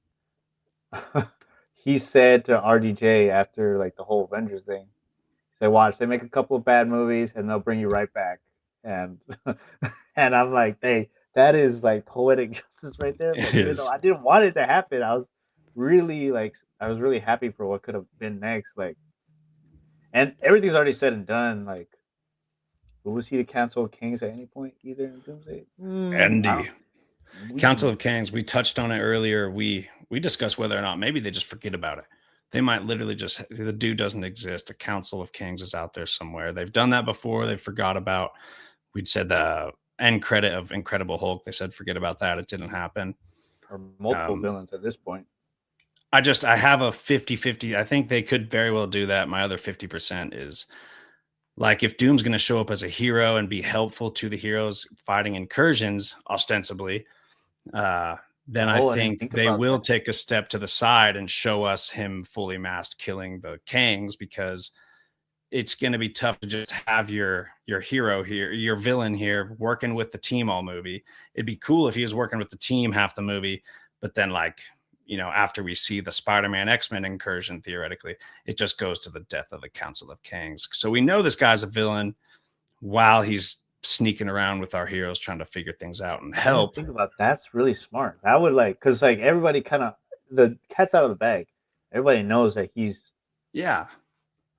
Speaker 2: he said to RDJ after like the whole Avengers thing, he said, "Watch, they make a couple of bad movies and they'll bring you right back." And and I'm like, "Hey, that is like poetic justice right there."
Speaker 1: It
Speaker 2: But even though
Speaker 1: is.
Speaker 2: I didn't want it to happen, I was really happy for what could have been next. Like, and everything's already said and done. Like, but was he to cancel Kings at any point either in Doomsday? I
Speaker 1: Andy.
Speaker 2: don't. We
Speaker 1: Council of
Speaker 2: can.
Speaker 1: Kings, we touched on it earlier. We discussed whether or not maybe they just forget about it. They might literally just the dude doesn't exist. A Council of Kings is out there somewhere. They've done that before. They forgot about. We'd said the end credit of Incredible Hulk. They said forget about that. It didn't happen.
Speaker 2: Or multiple
Speaker 1: Um,
Speaker 2: villains at this point.
Speaker 1: I have a 50-50. I think they could very well do that. My other 50% is like if Doom's going to show up as a hero and be helpful to the heroes fighting incursions, ostensibly, uh, then I
Speaker 2: Oh, I didn't
Speaker 1: think
Speaker 2: think
Speaker 1: they
Speaker 2: about
Speaker 1: will
Speaker 2: that.
Speaker 1: take a step to the side and show us him fully masked killing the Kangs because it's going to be tough to just have your hero here, your villain here, working with the team all movie. It'd be cool if he was working with the team half the movie, but then like after we see the Spider-Man X-Men incursion, theoretically, it just goes to the death of the Council of Kangs. So we know this guy's a villain while he's sneaking around with our heroes trying to figure things out and
Speaker 2: I didn't
Speaker 1: help.
Speaker 2: think about that. That's really smart. That would like, cause like everybody kind of the cat's out of the bag. Everybody knows
Speaker 1: Yeah,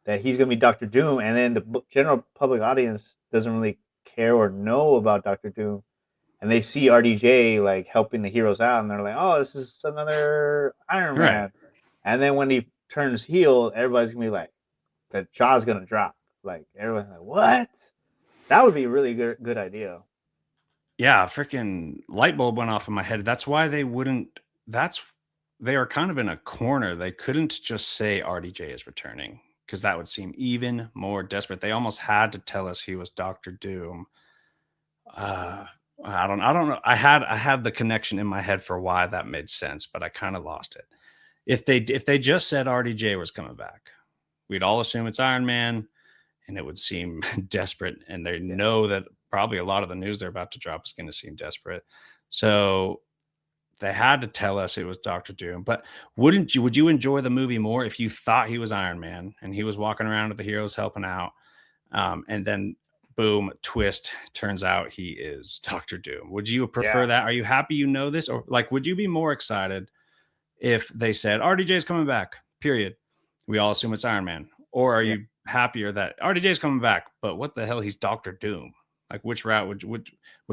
Speaker 2: that he's gonna be Doctor Doom, and then the general public audience doesn't really care or know about Doctor Doom, and they see RDJ like helping the heroes out, and they're like, "Oh, this is another Iron
Speaker 1: right.
Speaker 2: Man." And then when he turns heel, everybody's gonna be like, "The jaw's gonna drop." Like everyone's like, "What?" That would be a really good idea.
Speaker 1: Yeah, freaking light bulb went off in my head. That's why they wouldn't. That's they are kind of in a corner. They couldn't just say RDJ is returning because that would seem even more desperate. They almost had to tell us he was Doctor Doom. Uh, I don't know. I had the connection in my head for why that made sense, but I kind of lost it. If they just said RDJ was coming back, we'd all assume it's Iron Man, and it would seem desperate. And they
Speaker 2: Yeah,
Speaker 1: know that probably a lot of the news they're about to drop is going to seem desperate. So they had to tell us it was Doctor Doom. But would you enjoy the movie more if you thought he was Iron Man and he was walking around with the heroes helping out? And then boom, twist, turns out he is Doctor Doom. Would you
Speaker 2: yeah,
Speaker 1: prefer that? Are you happy you know this? Or like, would you be more excited if they said RDJ is coming back, period? We all assume it's Iron Man. Or are
Speaker 2: yeah.
Speaker 1: you happier that RDJ is coming back, but what the hell? He's Doctor Doom. Like, which route would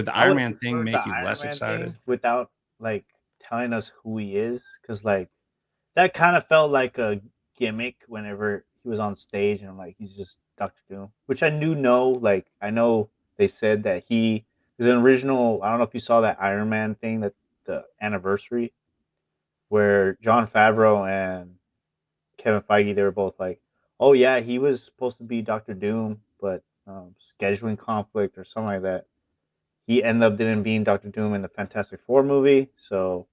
Speaker 1: the
Speaker 2: I
Speaker 1: Iron
Speaker 2: would
Speaker 1: Man
Speaker 2: have
Speaker 1: thing
Speaker 2: preferred the
Speaker 1: make you
Speaker 2: Iron
Speaker 1: less
Speaker 2: Man
Speaker 1: excited?
Speaker 2: thing without like telling us who he is, because like that kind of felt like a gimmick whenever he was on stage, and I'm like, he's just Doctor Doom, which I knew no, like I know they said that he is an original. I don't know if you saw that Iron Man thing, that the anniversary where John Favreau and Kevin Feige, they were both like, oh yeah, he was supposed to be Doctor Doom, but scheduling conflict or something like that. He ended up didn't being Doctor Doom in the Fantastic Four movie, so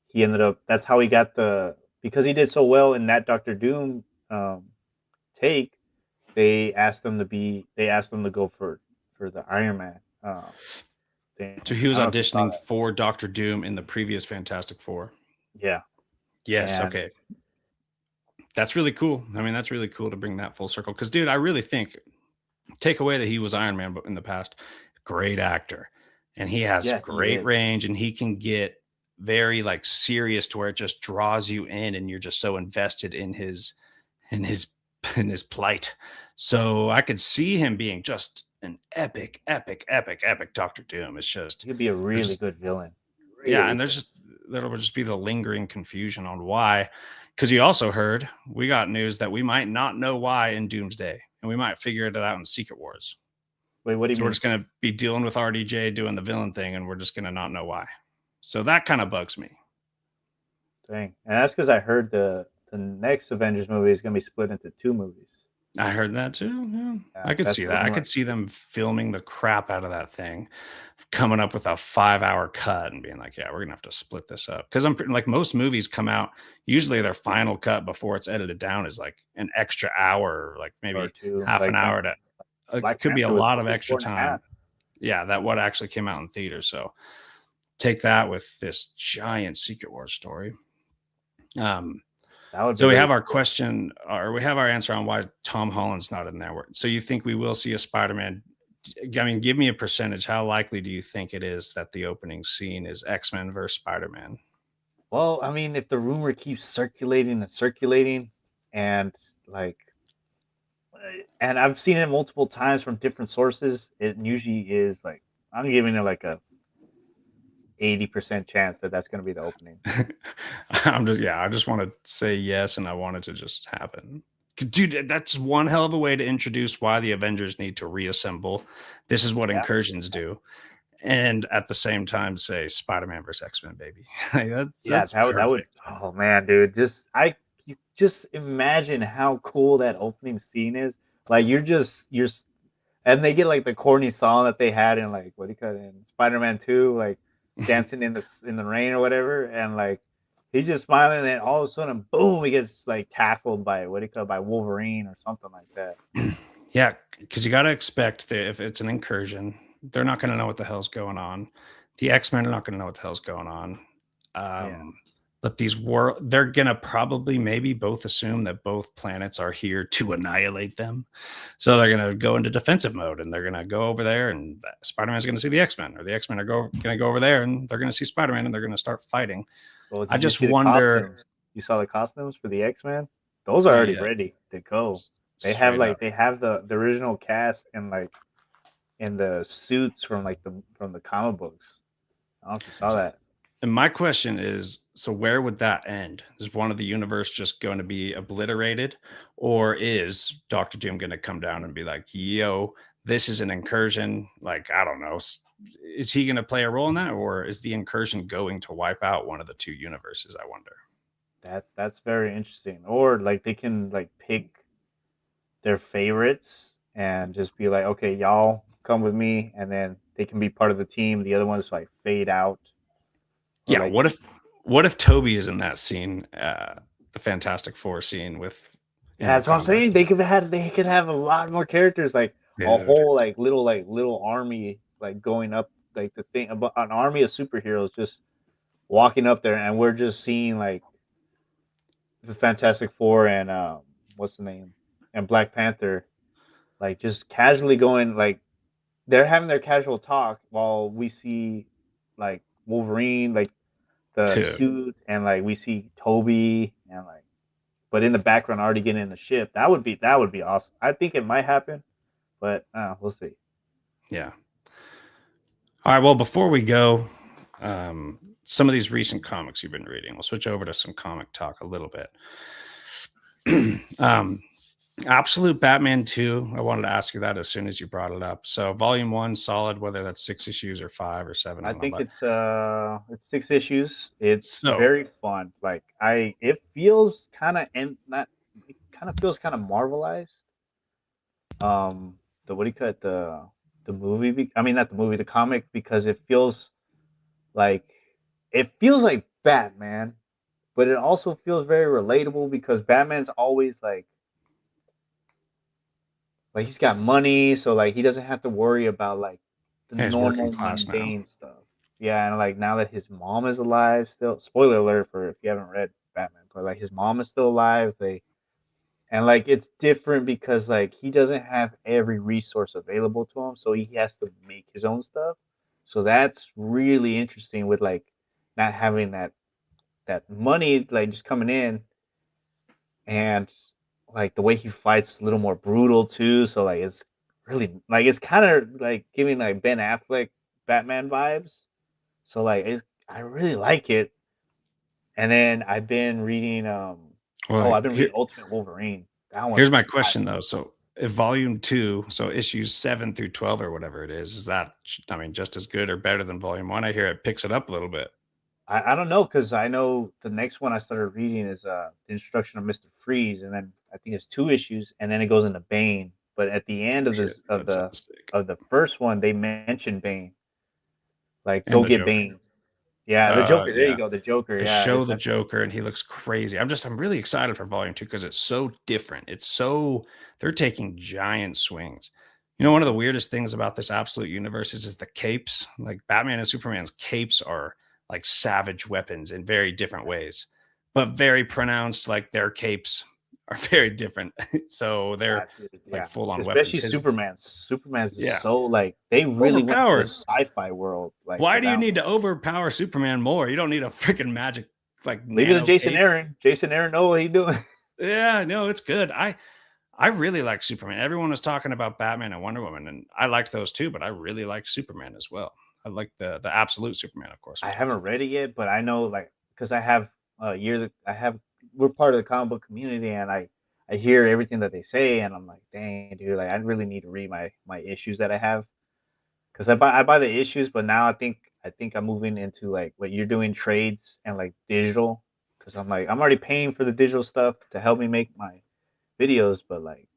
Speaker 2: he ended up. That's how he got the because he did so well in that Doctor Doom um, take. They asked him to go for the Iron Man thing.
Speaker 1: So he was
Speaker 2: I don't know if you saw
Speaker 1: auditioning
Speaker 2: that.
Speaker 1: for Doctor Doom in the previous Fantastic Four.
Speaker 2: Yeah,
Speaker 1: Yes.
Speaker 2: and
Speaker 1: Okay. That's really cool. I mean, that's really cool to bring that full circle. Because, dude, I really think take away that he was Iron Man in the past, great actor, and he has
Speaker 2: yeah, he
Speaker 1: great
Speaker 2: is.
Speaker 1: range, and he can get very like serious to where it just draws you in, and you're just so invested in his in his plight. So I could see him being just an epic, epic, epic, epic Doctor Doom. It's just
Speaker 2: He could be a
Speaker 1: there's
Speaker 2: really
Speaker 1: just
Speaker 2: good villain.
Speaker 1: yeah,
Speaker 2: Really
Speaker 1: and
Speaker 2: good.
Speaker 1: there'll just be the lingering confusion on why. Because you also heard we got news that we might not know why in Doomsday, and we might figure it out in Secret Wars.
Speaker 2: Wait, what do you
Speaker 1: So we're
Speaker 2: mean?
Speaker 1: just gonna be dealing with RDJ doing the villain thing, and we're just gonna not know why. So that kind of bugs me.
Speaker 2: Dang, and that's because I heard the next Avengers movie is going to be split into 2 movies.
Speaker 1: I heard that too. Yeah.
Speaker 2: Yeah,
Speaker 1: I could
Speaker 2: that's
Speaker 1: see
Speaker 2: the
Speaker 1: that. I could
Speaker 2: rumor.
Speaker 1: see them filming the crap out of that thing, coming up with a 5-hour cut and being like, "Yeah, we're gonna have to split this up." Because like most movies come out, usually their final cut before it's edited down is like an extra hour, like
Speaker 2: Or
Speaker 1: maybe
Speaker 2: two,
Speaker 1: half an
Speaker 2: like
Speaker 1: hour to. It
Speaker 2: Black
Speaker 1: could be a
Speaker 2: Panther was
Speaker 1: lot
Speaker 2: supposed
Speaker 1: of
Speaker 2: to be
Speaker 1: extra
Speaker 2: 4.5.
Speaker 1: time. Yeah, that what actually came out in theaters. So take that with this giant Secret Wars story. Um,
Speaker 2: That would be
Speaker 1: so we
Speaker 2: really
Speaker 1: have our
Speaker 2: cool.
Speaker 1: question, or we have our answer on why Tom Holland's not in there. So you think we will see a Spider-Man? I mean, give me a percentage. How likely do you think it is that the opening scene is X-Men versus Spider-Man?
Speaker 2: Well, I mean, if the rumor keeps circulating and circulating, and like, and I've seen it multiple times from different sources, it usually is like I'm giving it like a 80% chance that that's going to be the opening.
Speaker 1: I just want to say yes, and I want it to just happen. Dude, that's one hell of a way to introduce why the Avengers need to reassemble. This is what
Speaker 2: Yeah,
Speaker 1: incursions do. And at the same time, say Spider-Man versus X-Men, baby. Like,
Speaker 2: yeah,
Speaker 1: that's
Speaker 2: that would.
Speaker 1: perfect.
Speaker 2: Oh man, dude, you just imagine how cool that opening scene is. Like and they get like the corny song that they had in like what do you call it in Spider-Man 2, like dancing in the rain or whatever, and like he's just smiling, and then all of a sudden, boom, he gets like tackled by what do you call it, by Wolverine or something like that.
Speaker 1: Yeah, because you got to expect that if it's an incursion, they're not going to know what the hell's going on. The X-Men are not going to know what the hell's going on.
Speaker 2: Yeah.
Speaker 1: But they're going to probably maybe both assume that both planets are here to annihilate them. So they're going to go into defensive mode, and they're going to go over there, and Spider-Man's going to see the X-Men, or the X-Men are going to go over there, and they're going to see Spider-Man, and they're going to start fighting.
Speaker 2: Well,
Speaker 1: I
Speaker 2: did you
Speaker 1: just
Speaker 2: see the
Speaker 1: wonder.
Speaker 2: costumes? You saw the costumes for the X-Men? Those are
Speaker 1: Oh
Speaker 2: already
Speaker 1: yeah,
Speaker 2: ready to go.
Speaker 1: straight up.
Speaker 2: They have the original cast and like in the suits from like the comic books. I don't know if you saw that.
Speaker 1: And my question is, so where would that end? Is one of the universe just going to be obliterated, or is Doctor Doom going to come down and be like, "Yo, this is an incursion"? Like, I don't know. Is he going to play a role in that, or is the incursion going to wipe out one of the two universes? I wonder.
Speaker 2: That's very interesting. Or like they can like pick their favorites and just be like, okay, y'all come with me, and then they can be part of the team. The other ones like fade out, or
Speaker 1: Yeah.
Speaker 2: like
Speaker 1: What if Toby is in that scene, the Fantastic Four scene with in
Speaker 2: that's what I'm
Speaker 1: Wakanda?
Speaker 2: saying. They could have a lot more characters, like a
Speaker 1: Dude.
Speaker 2: whole like little army like going up like the thing about an army of superheroes just walking up there, and we're just seeing like the Fantastic Four and what's the name and Black Panther like just casually going like they're having their casual talk while we see like Wolverine like the
Speaker 1: Dude.
Speaker 2: suit and like we see Toby and like but in the background already getting in the ship. That would be awesome. I think it might happen, but we'll see.
Speaker 1: Yeah. All right. Well, before we go, some of these recent comics you've been reading, we'll switch over to some comic talk a little bit. Absolute Batman 2. I wanted to ask you that as soon as you brought it up. So, volume one, solid, whether that's 6 issues or 5 or 7. I
Speaker 2: I
Speaker 1: don't know.
Speaker 2: think
Speaker 1: But
Speaker 2: it's 6 issues. It's
Speaker 1: so,
Speaker 2: very fun. Like it feels kind of and not it kind of feels kind of marvelized. The what do you call it the movie? I mean not the movie, the comic because like it feels like Batman, but it also feels very relatable because Batman's always like he's got money, so like he doesn't have to worry about like the
Speaker 1: yeah, he's working
Speaker 2: normal
Speaker 1: class now.
Speaker 2: mundane stuff. Yeah, and like now that his mom is alive, still spoiler alert for if you haven't read Batman, but like his mom is still alive. They and like it's different because like he doesn't have every resource available to him, so he has to make his own stuff. So that's really interesting with like not having that money like just coming in and like the way he fights is a little more brutal too. So like it's really like it's kind of like giving like Ben Affleck Batman vibes. So like I really like it. And then I've been reading
Speaker 1: Well,
Speaker 2: I've been reading Ultimate Wolverine. That one's
Speaker 1: here's my
Speaker 2: I,
Speaker 1: question though. So, if volume 2, so issues 7 through 12 or whatever it is that, I mean, just as good or better than volume 1? I hear it picks it up a little bit.
Speaker 2: I don't know because I know the next one I started reading is the introduction of Mister Freeze, and then I think it's 2 issues, and then it goes into Bane. But at the end of
Speaker 1: Shit,
Speaker 2: this
Speaker 1: that sounds sick.
Speaker 2: of the first one, they mentioned Bane, like
Speaker 1: And
Speaker 2: go
Speaker 1: the
Speaker 2: get
Speaker 1: Joker.
Speaker 2: Bane. Yeah, the Joker. There you
Speaker 1: Yeah.
Speaker 2: go, the Joker.
Speaker 1: They
Speaker 2: Yeah,
Speaker 1: show the
Speaker 2: that's
Speaker 1: Joker and he looks crazy. I'm really excited for volume 2 because it's so different. It's so they're taking giant swings. You know, one of the weirdest things about this absolute universe is the capes. Like Batman and Superman's capes are like savage weapons in very different ways, but very pronounced. Like their capes are very different. So they're like
Speaker 2: yeah.
Speaker 1: full on weapons.
Speaker 2: Especially
Speaker 1: His,
Speaker 2: Superman's. Superman's is
Speaker 1: yeah,
Speaker 2: so like they really went to the
Speaker 1: overpowered.
Speaker 2: sci-fi world like
Speaker 1: Why
Speaker 2: with
Speaker 1: do you
Speaker 2: that
Speaker 1: need
Speaker 2: one.
Speaker 1: to overpower Superman more? You don't need a freaking magic like
Speaker 2: Leave it to
Speaker 1: nano
Speaker 2: Jason
Speaker 1: cape.
Speaker 2: Aaron. Jason Aaron know what he's doing.
Speaker 1: Yeah, no, it's good. I really like Superman. Everyone was talking about Batman and Wonder Woman, and I liked those too, but I really like Superman as well. I like the absolute Superman, of course, I'm
Speaker 2: I
Speaker 1: talking
Speaker 2: haven't
Speaker 1: about.
Speaker 2: read it yet, but I know like because I have years. I have we're part of the comic book community, and I hear everything that they say, and I'm like, dang, dude, like I really need to read my issues that I have because I buy the issues, but now I think I'm moving into like what you're doing trades and like digital because I'm like I'm already paying for the digital stuff to help me make my videos, but like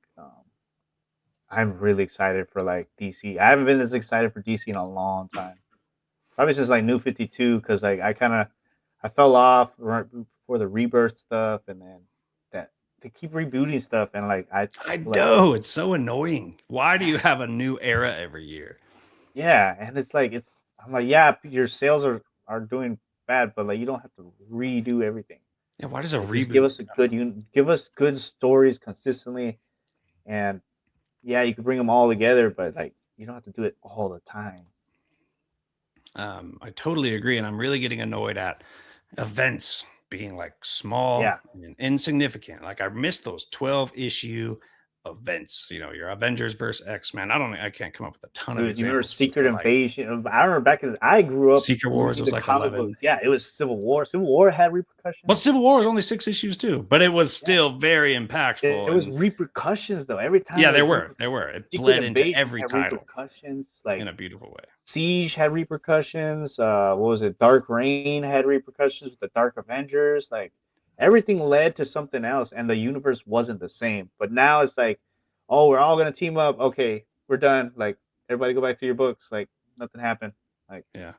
Speaker 2: I'm really excited for like DC. I haven't been this excited for DC in a long time. Probably since like New 52, because like I fell off right before the rebirth stuff, and then that they keep rebooting stuff, and like I
Speaker 1: I
Speaker 2: feel like
Speaker 1: know it's so annoying. Why do
Speaker 2: yeah,
Speaker 1: you have a new era every year?
Speaker 2: yeah, and it's like it's I'm like yeah, your sales are doing bad, but like you don't have to redo everything.
Speaker 1: Yeah, why does a
Speaker 2: Like just give
Speaker 1: reboot?
Speaker 2: us a good give us good stories consistently, and yeah, you can bring them all together, but like you don't have to do it all the time.
Speaker 1: I totally agree, and I'm really getting annoyed at events being like small
Speaker 2: Yeah,
Speaker 1: and insignificant. Like I missed those 12 issue events. You know, your Avengers versus X-Men. I can't come up with a ton of
Speaker 2: dude, you remember
Speaker 1: examples, but
Speaker 2: Secret
Speaker 1: like
Speaker 2: Invasion? I remember back in I grew up
Speaker 1: Secret Wars
Speaker 2: reading
Speaker 1: was
Speaker 2: the
Speaker 1: like
Speaker 2: comic
Speaker 1: 11.
Speaker 2: books. Yeah, it was Civil War. Civil War had
Speaker 1: But
Speaker 2: repercussions.
Speaker 1: Civil War was only 6 issues too, but it was
Speaker 2: Yeah,
Speaker 1: still very
Speaker 2: it
Speaker 1: impactful.
Speaker 2: was
Speaker 1: And
Speaker 2: repercussions though. Every time
Speaker 1: yeah,
Speaker 2: there was
Speaker 1: there were. It
Speaker 2: Secret
Speaker 1: bled into
Speaker 2: Invasion
Speaker 1: every
Speaker 2: had
Speaker 1: title
Speaker 2: repercussions.
Speaker 1: in
Speaker 2: Like
Speaker 1: a beautiful way.
Speaker 2: Siege had repercussions. What was it? Dark Reign had repercussions with the Dark Avengers. Like everything led to something else, and the universe wasn't the same. But now it's like, oh, we're all gonna team up. Okay, we're done. Like everybody go back to your books. Like nothing happened. Like
Speaker 1: Yeah.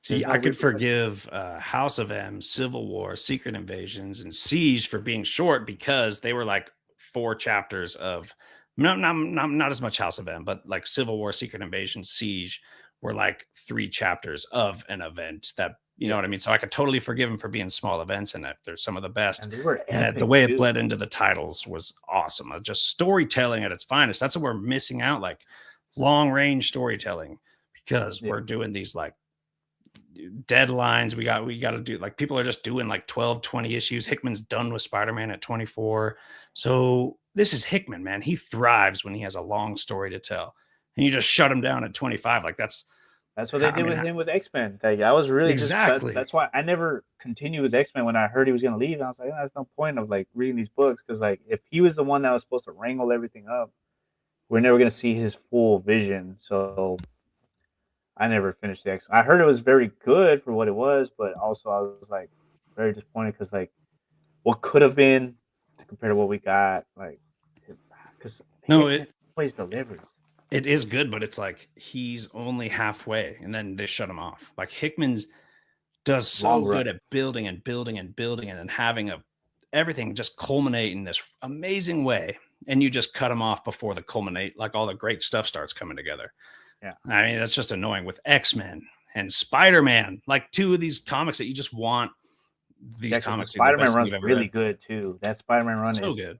Speaker 1: See,
Speaker 2: there's
Speaker 1: I
Speaker 2: no
Speaker 1: could
Speaker 2: repercussions.
Speaker 1: forgive House of M, Civil War, Secret Invasions, and Siege for being short because they were like 4 chapters of not as much House of M, but like Civil War, Secret Invasion, Siege were like 3 chapters of an event that you know
Speaker 2: Yeah,
Speaker 1: what I mean. So I could totally forgive them for being small events, and that they're some of the best.
Speaker 2: and they were
Speaker 1: And the
Speaker 2: epic
Speaker 1: way it
Speaker 2: too.
Speaker 1: bled into the titles was awesome. Just storytelling at its finest. That's what we're missing out, like long range storytelling, because
Speaker 2: Yeah,
Speaker 1: we're doing these like deadlines. We got to do like people are just doing like 12, 20 issues. Hickman's done with Spider-Man at 24. So this is Hickman, man. He thrives when he has a long story to tell. And you just shut him down at 25. Like that's
Speaker 2: that's what they
Speaker 1: I
Speaker 2: did
Speaker 1: mean,
Speaker 2: with him with X Men. Like, I was really just
Speaker 1: exactly.
Speaker 2: that's why I never continued with X Men when I heard he was gonna leave. I was like, oh, there's no point of like reading these books because like if he was the one that was supposed to wrangle everything up, we're never gonna see his full vision. So I never finished the X. I heard it was very good for what it was, but also I was like very disappointed because like what could have been to compare to what we got, like because
Speaker 1: No,
Speaker 2: Hickman always delivers.
Speaker 1: it is good, but it's like he's only halfway and then they shut him off. Like Hickman's does so
Speaker 2: Long
Speaker 1: good
Speaker 2: run.
Speaker 1: at building and building and building and then having a everything just culminate in this amazing way, and you just cut them off before the culminate, like all the great stuff starts coming together.
Speaker 2: Yeah.
Speaker 1: I mean, that's just annoying with X-Men and Spider-Man, like 2 of these comics that you just want these
Speaker 2: Yeah, because the
Speaker 1: comics to be the
Speaker 2: Spider Man
Speaker 1: best thing
Speaker 2: run's
Speaker 1: you've ever
Speaker 2: really
Speaker 1: read.
Speaker 2: good too. That Spider Man run
Speaker 1: So
Speaker 2: is
Speaker 1: good.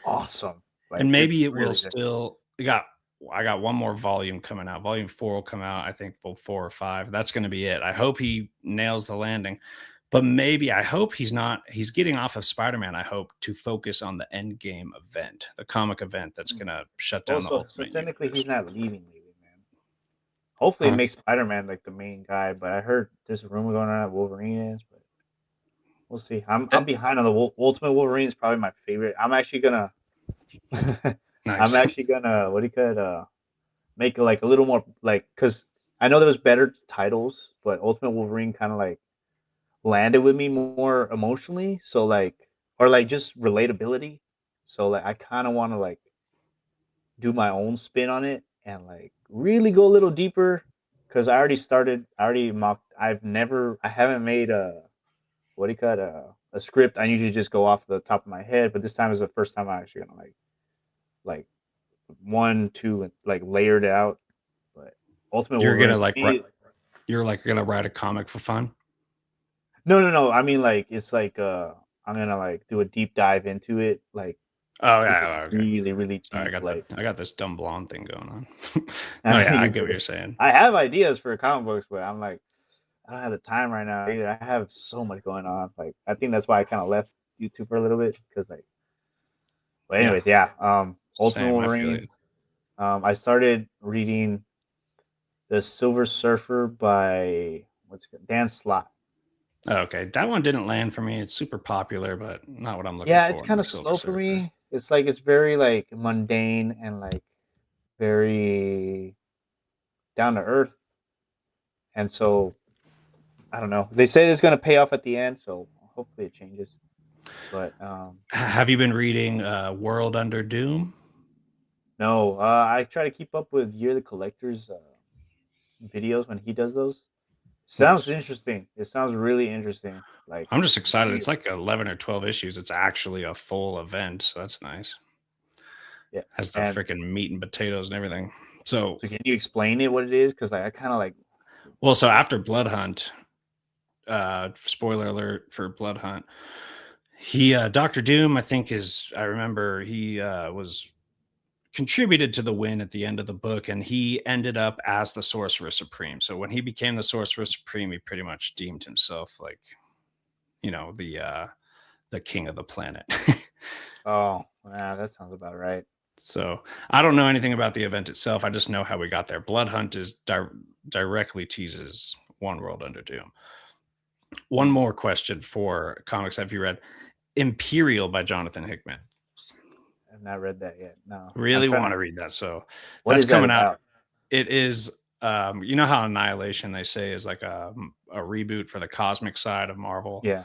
Speaker 2: awesome.
Speaker 1: And
Speaker 2: Like
Speaker 1: maybe
Speaker 2: it's
Speaker 1: it will
Speaker 2: really good.
Speaker 1: still we got I got one more volume coming out. Volume 4 will come out, I think, well, 4 or 5. That's going to be it. I hope he nails the landing. But maybe I hope he's getting off of Spider-Man, I hope, to focus on the end game event, the comic event that's
Speaker 2: Mm.
Speaker 1: going to shut
Speaker 2: Well,
Speaker 1: down the
Speaker 2: so
Speaker 1: Ultimate
Speaker 2: technically he's
Speaker 1: Universe.
Speaker 2: not leaving, man. Hopefully it
Speaker 1: Huh?
Speaker 2: makes Spider Man like the main guy, but I heard there's a rumor going on that Wolverine is, but we'll see. I'm
Speaker 1: That
Speaker 2: behind on the Ultimate Wolverine is probably my favorite. I'm actually gonna I'm
Speaker 1: nice.
Speaker 2: actually gonna what do you call it make it like a little more like because I know there was better titles, but Ultimate Wolverine kind of like landed with me more emotionally. So like, or like just relatability. So like, I kind of want to like do my own spin on it and like really go a little deeper because I already started. I already mocked. I haven't made a what do you call it a script. I usually just go off the top of my head, but this time is the first time I'm actually gonna like one, two, and like layered it out. But Ultimate
Speaker 1: You're gonna
Speaker 2: Wolverine
Speaker 1: like
Speaker 2: to me,
Speaker 1: you're like gonna write a comic for fun.
Speaker 2: no. I mean like it's like I'm gonna like do a deep dive into it, like
Speaker 1: Oh
Speaker 2: take
Speaker 1: yeah,
Speaker 2: it
Speaker 1: oh, okay.
Speaker 2: really, really
Speaker 1: Sorry,
Speaker 2: deep. Like
Speaker 1: I got this dumb blonde thing going on. No, yeah, I
Speaker 2: you're
Speaker 1: get what
Speaker 2: good.
Speaker 1: you're saying.
Speaker 2: I have ideas for comic books, but I'm like I don't have the time right now either. I have so much going on. Like I think that's why I kind of left YouTube for a little bit because like. But
Speaker 1: Yeah,
Speaker 2: anyways, yeah. Ultimate
Speaker 1: same. I feel
Speaker 2: Wolverine.
Speaker 1: you.
Speaker 2: I started reading The Silver Surfer by Dan Slott.
Speaker 1: Oh, okay, that one didn't land for me. It's super popular, but not what I'm looking
Speaker 2: Yeah, it's
Speaker 1: for in
Speaker 2: kind
Speaker 1: the
Speaker 2: of
Speaker 1: Silver
Speaker 2: slow for
Speaker 1: Surfer.
Speaker 2: me. It's like it's very like mundane and like very down to earth. And so I don't know. They say it's gonna pay off at the end, so hopefully it changes. But
Speaker 1: Have you been reading World Under Doom?
Speaker 2: no, I try to keep up with Year the Collector's videos when he does those. Sounds
Speaker 1: Nice.
Speaker 2: interesting. It sounds really interesting. Like
Speaker 1: I'm just excited.
Speaker 2: really,
Speaker 1: It's like 11 or 12 issues. It's actually a full event, so that's nice.
Speaker 2: yeah.
Speaker 1: Has the
Speaker 2: And
Speaker 1: freaking meat and potatoes and everything. So,
Speaker 2: so, can you explain it what it is? Because like I kind of like
Speaker 1: well, so after Blood Hunt, spoiler alert for Blood Hunt, he Doctor Doom, I think is I remember he was contributed to the win at the end of the book, and he ended up as the Sorcerer Supreme. So when he became the Sorcerer Supreme, he pretty much deemed himself like, you know, the king of the planet.
Speaker 2: oh yeah, that sounds about right.
Speaker 1: So I don't know anything about the event itself. I just know how we got there. Blood Hunt is directly teases One World Under Doom. One more question for comics. Have you read Imperial by Jonathan Hickman?
Speaker 2: I've not read that yet. No, I'm
Speaker 1: Really
Speaker 2: trying
Speaker 1: want
Speaker 2: to.
Speaker 1: to read that. So
Speaker 2: What
Speaker 1: that's
Speaker 2: is that
Speaker 1: coming out.
Speaker 2: about?
Speaker 1: It is, you know how Annihilation they say is like a reboot for the cosmic side of Marvel.
Speaker 2: Yeah.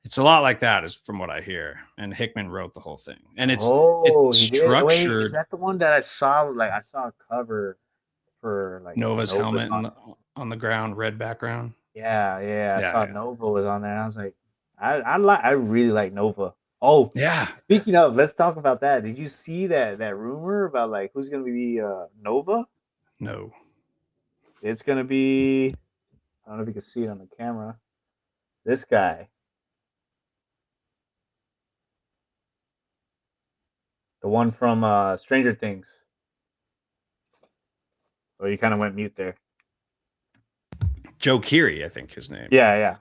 Speaker 1: It's a lot like that, is from what I hear. And Hickman wrote the whole thing, and it's
Speaker 2: Oh, he did. Wait, is
Speaker 1: structured.
Speaker 2: that the one that I saw? Like I saw a cover for like
Speaker 1: Nova's
Speaker 2: Nova's
Speaker 1: helmet
Speaker 2: on.
Speaker 1: on the ground, red background.
Speaker 2: Yeah. I
Speaker 1: Yeah,
Speaker 2: saw
Speaker 1: yeah,
Speaker 2: Nova was on there. And I was like, I really like Nova. Oh,
Speaker 1: yeah.
Speaker 2: speaking of, let's talk about that. Did you see that rumor about like who's gonna be Nova?
Speaker 1: No,
Speaker 2: It's gonna be. I don't know if you can see it on the camera. This guy, the one from Stranger Things. Oh, you kind of went mute there.
Speaker 1: Joe Keery, I think his name
Speaker 2: Yeah.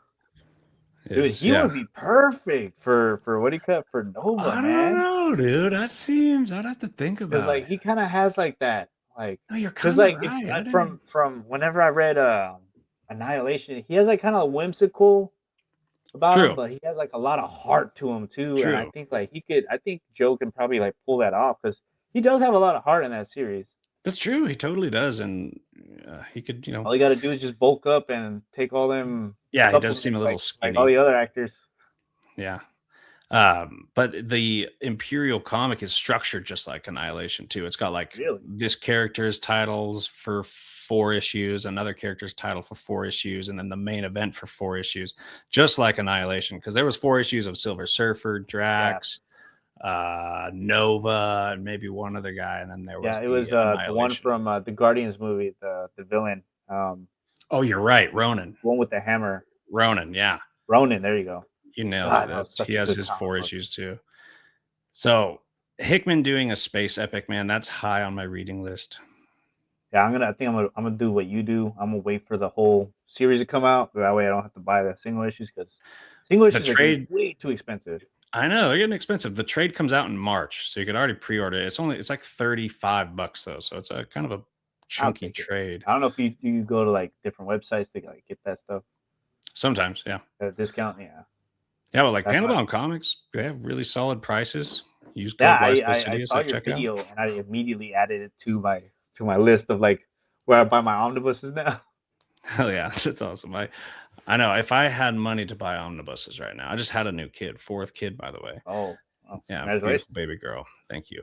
Speaker 2: Dude,
Speaker 1: is.
Speaker 2: he
Speaker 1: Yeah,
Speaker 2: would be perfect for what he cut for Nova,
Speaker 1: I don't
Speaker 2: man.
Speaker 1: know, dude. That seems. I'd have to think
Speaker 2: Because
Speaker 1: about
Speaker 2: like
Speaker 1: it.
Speaker 2: he kind of has like that, like
Speaker 1: No, you're
Speaker 2: because
Speaker 1: kind of
Speaker 2: like if
Speaker 1: right. I didn't.
Speaker 2: from whenever I read Annihilation, he has like kind of whimsical about him,
Speaker 1: True,
Speaker 2: but he has like a lot of heart to him too. And I
Speaker 1: true.
Speaker 2: think like he could, I think Joe can probably like pull that off because he does have a lot of heart in that series.
Speaker 1: That's true. He totally does, and he could,
Speaker 2: All you got to do is just bulk up and take all them
Speaker 1: yeah, he does seem a
Speaker 2: supplements
Speaker 1: little
Speaker 2: like all
Speaker 1: skinny.
Speaker 2: the other actors.
Speaker 1: Yeah. But the Imperial comic is structured just like Annihilation too. It's got like
Speaker 2: Really?
Speaker 1: this character's titles for 4 issues, another character's title for 4 issues, and then the main event for 4 issues, just like Annihilation. Because there was 4 issues of Silver Surfer,
Speaker 2: Yeah.
Speaker 1: Drax, Nova, and maybe one other guy, and then there
Speaker 2: Yeah,
Speaker 1: was
Speaker 2: it was
Speaker 1: the
Speaker 2: the one
Speaker 1: Annihilation.
Speaker 2: from the Guardians movie, the villain,
Speaker 1: Oh, you're right, Ronan.
Speaker 2: one with the hammer.
Speaker 1: Ronan, yeah,
Speaker 2: Ronin, there you go.
Speaker 1: you nailed it.
Speaker 2: God, that was
Speaker 1: That's, he
Speaker 2: such a
Speaker 1: has
Speaker 2: good
Speaker 1: his
Speaker 2: comic
Speaker 1: four
Speaker 2: book.
Speaker 1: issues too. So Hickman doing a space epic, man, that's high on my reading list.
Speaker 2: Yeah, I think I'm gonna do what you do. I'm gonna wait for the whole series to come out. That way, I don't have to buy the single issues because single
Speaker 1: The
Speaker 2: issues are getting
Speaker 1: trade,
Speaker 2: way too expensive.
Speaker 1: I know they're getting expensive. The trade comes out in March, so you could already pre-order it. It's like $35 though, so it's a kind of a
Speaker 2: I'll
Speaker 1: chunky
Speaker 2: take it.
Speaker 1: trade.
Speaker 2: I don't know if you go to like different websites to like get that stuff
Speaker 1: Sometimes, yeah.
Speaker 2: at a discount. Yeah,
Speaker 1: Yeah, but like
Speaker 2: that's what.
Speaker 1: Panelbound Comics, they have really solid prices. Use
Speaker 2: Yeah,
Speaker 1: code West Coast
Speaker 2: I
Speaker 1: City,
Speaker 2: saw
Speaker 1: so
Speaker 2: your
Speaker 1: check it out.
Speaker 2: video and I immediately added it to my list of like where I buy my omnibuses now.
Speaker 1: Hell yeah, that's awesome. I know. If I had money to buy omnibuses right now, I just had a new kid, fourth kid, by the way.
Speaker 2: Oh,
Speaker 1: Yeah, beautiful
Speaker 2: congratulations.
Speaker 1: baby girl. Thank you.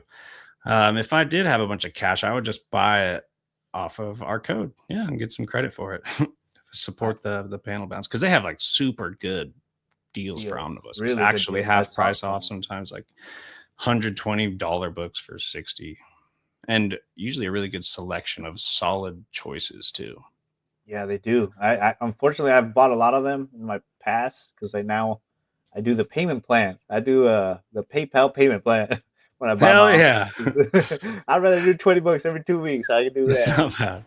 Speaker 1: If I did have a bunch of cash, I would just buy it off of our code. Yeah, and get some credit for it. Support
Speaker 2: That's
Speaker 1: the panel bounce because they have like super good deals for
Speaker 2: deals.
Speaker 1: omnibuses.
Speaker 2: Really good
Speaker 1: Actually,
Speaker 2: deals. I
Speaker 1: half
Speaker 2: saw
Speaker 1: price off
Speaker 2: some.
Speaker 1: sometimes, like $120 books for 60, and usually a really good selection of solid choices too.
Speaker 2: Yeah, they do. I unfortunately I've bought a lot of them in my past because I do the payment plan. I do the PayPal payment plan when I buy my
Speaker 1: Hell yeah,
Speaker 2: omnibuses. I'd rather do $20 every 2 weeks. I can do
Speaker 1: that's
Speaker 2: that.
Speaker 1: not bad.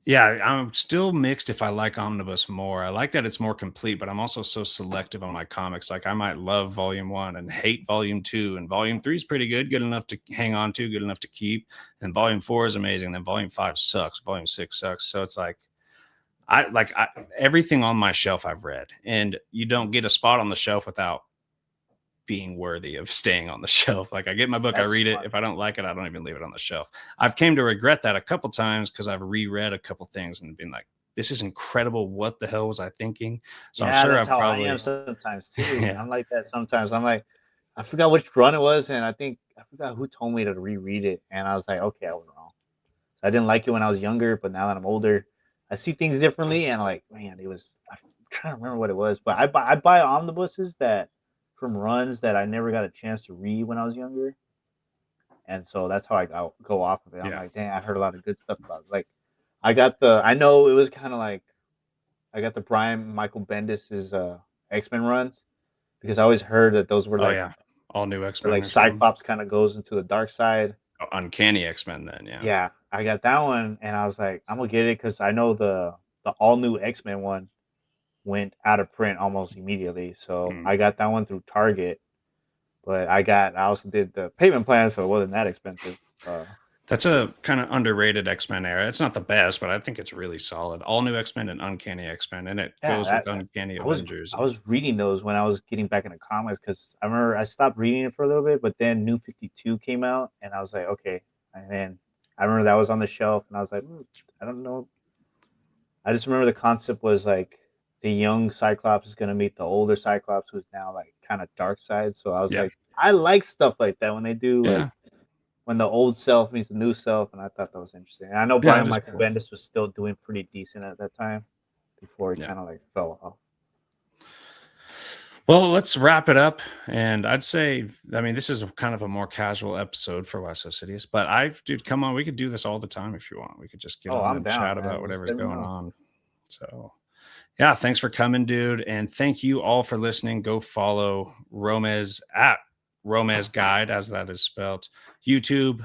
Speaker 1: Yeah, I'm still mixed if I like Omnibus more. I like that it's more complete, but I'm also so selective on my comics. Like I might love volume 1 and hate volume 2, and volume 3 is pretty good enough to hang on to, good enough to keep, and volume 4 is amazing, then volume 5 sucks, volume 6 sucks. So it's like everything on my shelf I've read, and you don't get a spot on the shelf without being worthy of staying on the shelf. Like I get my book, I
Speaker 2: That's
Speaker 1: read it.
Speaker 2: smart.
Speaker 1: If I don't like it, I don't even leave it on the shelf. I've came to regret that a couple times because I've reread a couple things and been like, this is incredible. What the hell was I thinking? So I'm
Speaker 2: Yeah,
Speaker 1: sure I
Speaker 2: that's how I am
Speaker 1: probably,
Speaker 2: sometimes too.
Speaker 1: yeah.
Speaker 2: I'm like that sometimes. I'm like, I forgot which run it was, and I forgot who told me to reread it, and I was like, okay, I was wrong. I didn't like it when I was younger, but now that I'm older, I see things differently, and like, man, it was. I'm trying to remember what it was, but I buy omnibuses that from runs that I never got a chance to read when I was younger, and so that's how I go off of it. I'm
Speaker 1: Yeah.
Speaker 2: like, dang, I heard a lot of good stuff about it. Like, I know it was kind of like I got the Brian Michael Bendis's X-Men runs because I always heard that those were
Speaker 1: Oh,
Speaker 2: like
Speaker 1: yeah. All new
Speaker 2: where
Speaker 1: X-Men
Speaker 2: like
Speaker 1: or something.
Speaker 2: Cyclops kind of goes into the dark side.
Speaker 1: Oh, Uncanny X-Men then. Yeah.
Speaker 2: Yeah, I got that one, and I was like, I'm gonna get it because I know the all new X-Men one went out of print almost immediately. So
Speaker 1: Mm.
Speaker 2: I got that one through Target, but I also did the payment plan, so it wasn't that expensive.
Speaker 1: That's a kind of underrated X-Men era. It's not the best, but I think it's really solid. All new X-Men and Uncanny X-Men, and it
Speaker 2: Yeah,
Speaker 1: goes with Uncanny
Speaker 2: I was
Speaker 1: Avengers.
Speaker 2: I was reading those when I was getting back into comics because I remember I stopped reading it for a little bit, but then New 52 came out, and I was like, okay. And then I remember that was on the shelf, and I was like, I don't know. I just remember the concept was like the young Cyclops is gonna meet the older Cyclops, who's now like kind of dark side. So I was
Speaker 1: Yeah.
Speaker 2: like, I like stuff like that when they do like
Speaker 1: Yeah.
Speaker 2: when the old self meets the new self, and I thought that was interesting. And I know
Speaker 1: Yeah.
Speaker 2: Brian
Speaker 1: Just
Speaker 2: Michael
Speaker 1: cool.
Speaker 2: Bendis was still doing pretty decent at that time before he
Speaker 1: Yeah.
Speaker 2: kind of like fell off.
Speaker 1: Well, let's wrap it up. And I'd say, I mean, this is kind of a more casual episode for Why So Sidious, but dude, come on. We could do this all the time if you want. We could just get
Speaker 2: Oh,
Speaker 1: on
Speaker 2: I'm
Speaker 1: and
Speaker 2: down,
Speaker 1: chat
Speaker 2: man.
Speaker 1: about
Speaker 2: Just
Speaker 1: whatever's
Speaker 2: let me
Speaker 1: going
Speaker 2: know.
Speaker 1: on. So, yeah, thanks for coming, dude. And thank you all for listening. Go follow Romez at Romez Guide, as that is spelled. YouTube,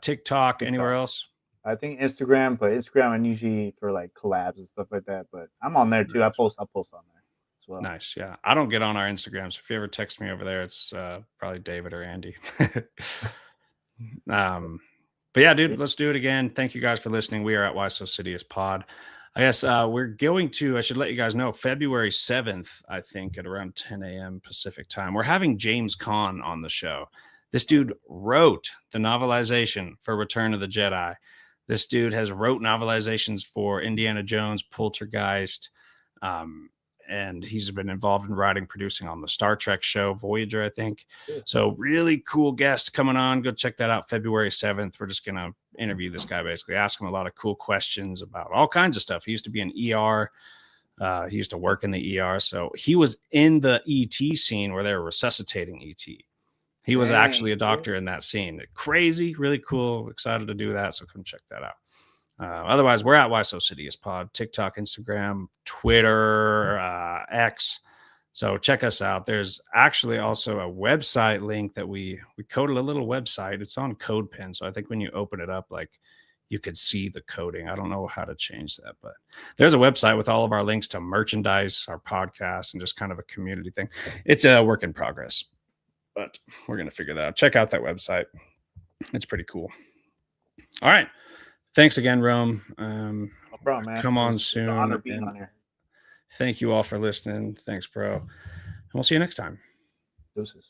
Speaker 1: TikTok, anywhere
Speaker 2: TikTok.
Speaker 1: else?
Speaker 2: I think Instagram, but Instagram I'm usually for like collabs and stuff like that. But I'm on there too. I'll post on there as well.
Speaker 1: Nice. Yeah. I don't get on our Instagram. So if you ever text me over there, it's probably David or Andy. um, but yeah, dude, let's do it again. Thank you guys for listening. We are at Why So Sidious Pod. I guess we're going to, I should let you guys know, February 7th, I think, at around 10 a.m. Pacific time. We're having James Caan on the show. This dude wrote the novelization for Return of the Jedi. This dude has wrote novelizations for Indiana Jones, Poltergeist, um, and he's been involved in writing, producing on the Star Trek show Voyager, I think. So really cool guest coming on. Go check that out February 7th. We're just going to interview this guy, basically ask him a lot of cool questions about all kinds of stuff. He used to be an ER. He used to work in the ER. So he was in the ET scene where they were resuscitating ET. He was actually a doctor in that scene. Crazy, really cool. Excited to do that. So come check that out. Otherwise, we're at Why So Sidious Pod, TikTok, Instagram, Twitter, X. So check us out. There's actually also a website link that we coded a little website. It's on CodePen. So I think when you open it up, like you could see the coding. I don't know how to change that, but there's a website with all of our links to merchandise, our podcast, and just kind of a community thing. It's a work in progress, but we're going to figure that out. Check out that website. It's pretty cool. All right. Thanks again, Rome.
Speaker 2: No problem, man.
Speaker 1: Come on
Speaker 2: It's an honor
Speaker 1: soon.
Speaker 2: being
Speaker 1: And
Speaker 2: on here.
Speaker 1: thank you all for listening. Thanks, bro. And we'll see you next time.
Speaker 2: Deuces.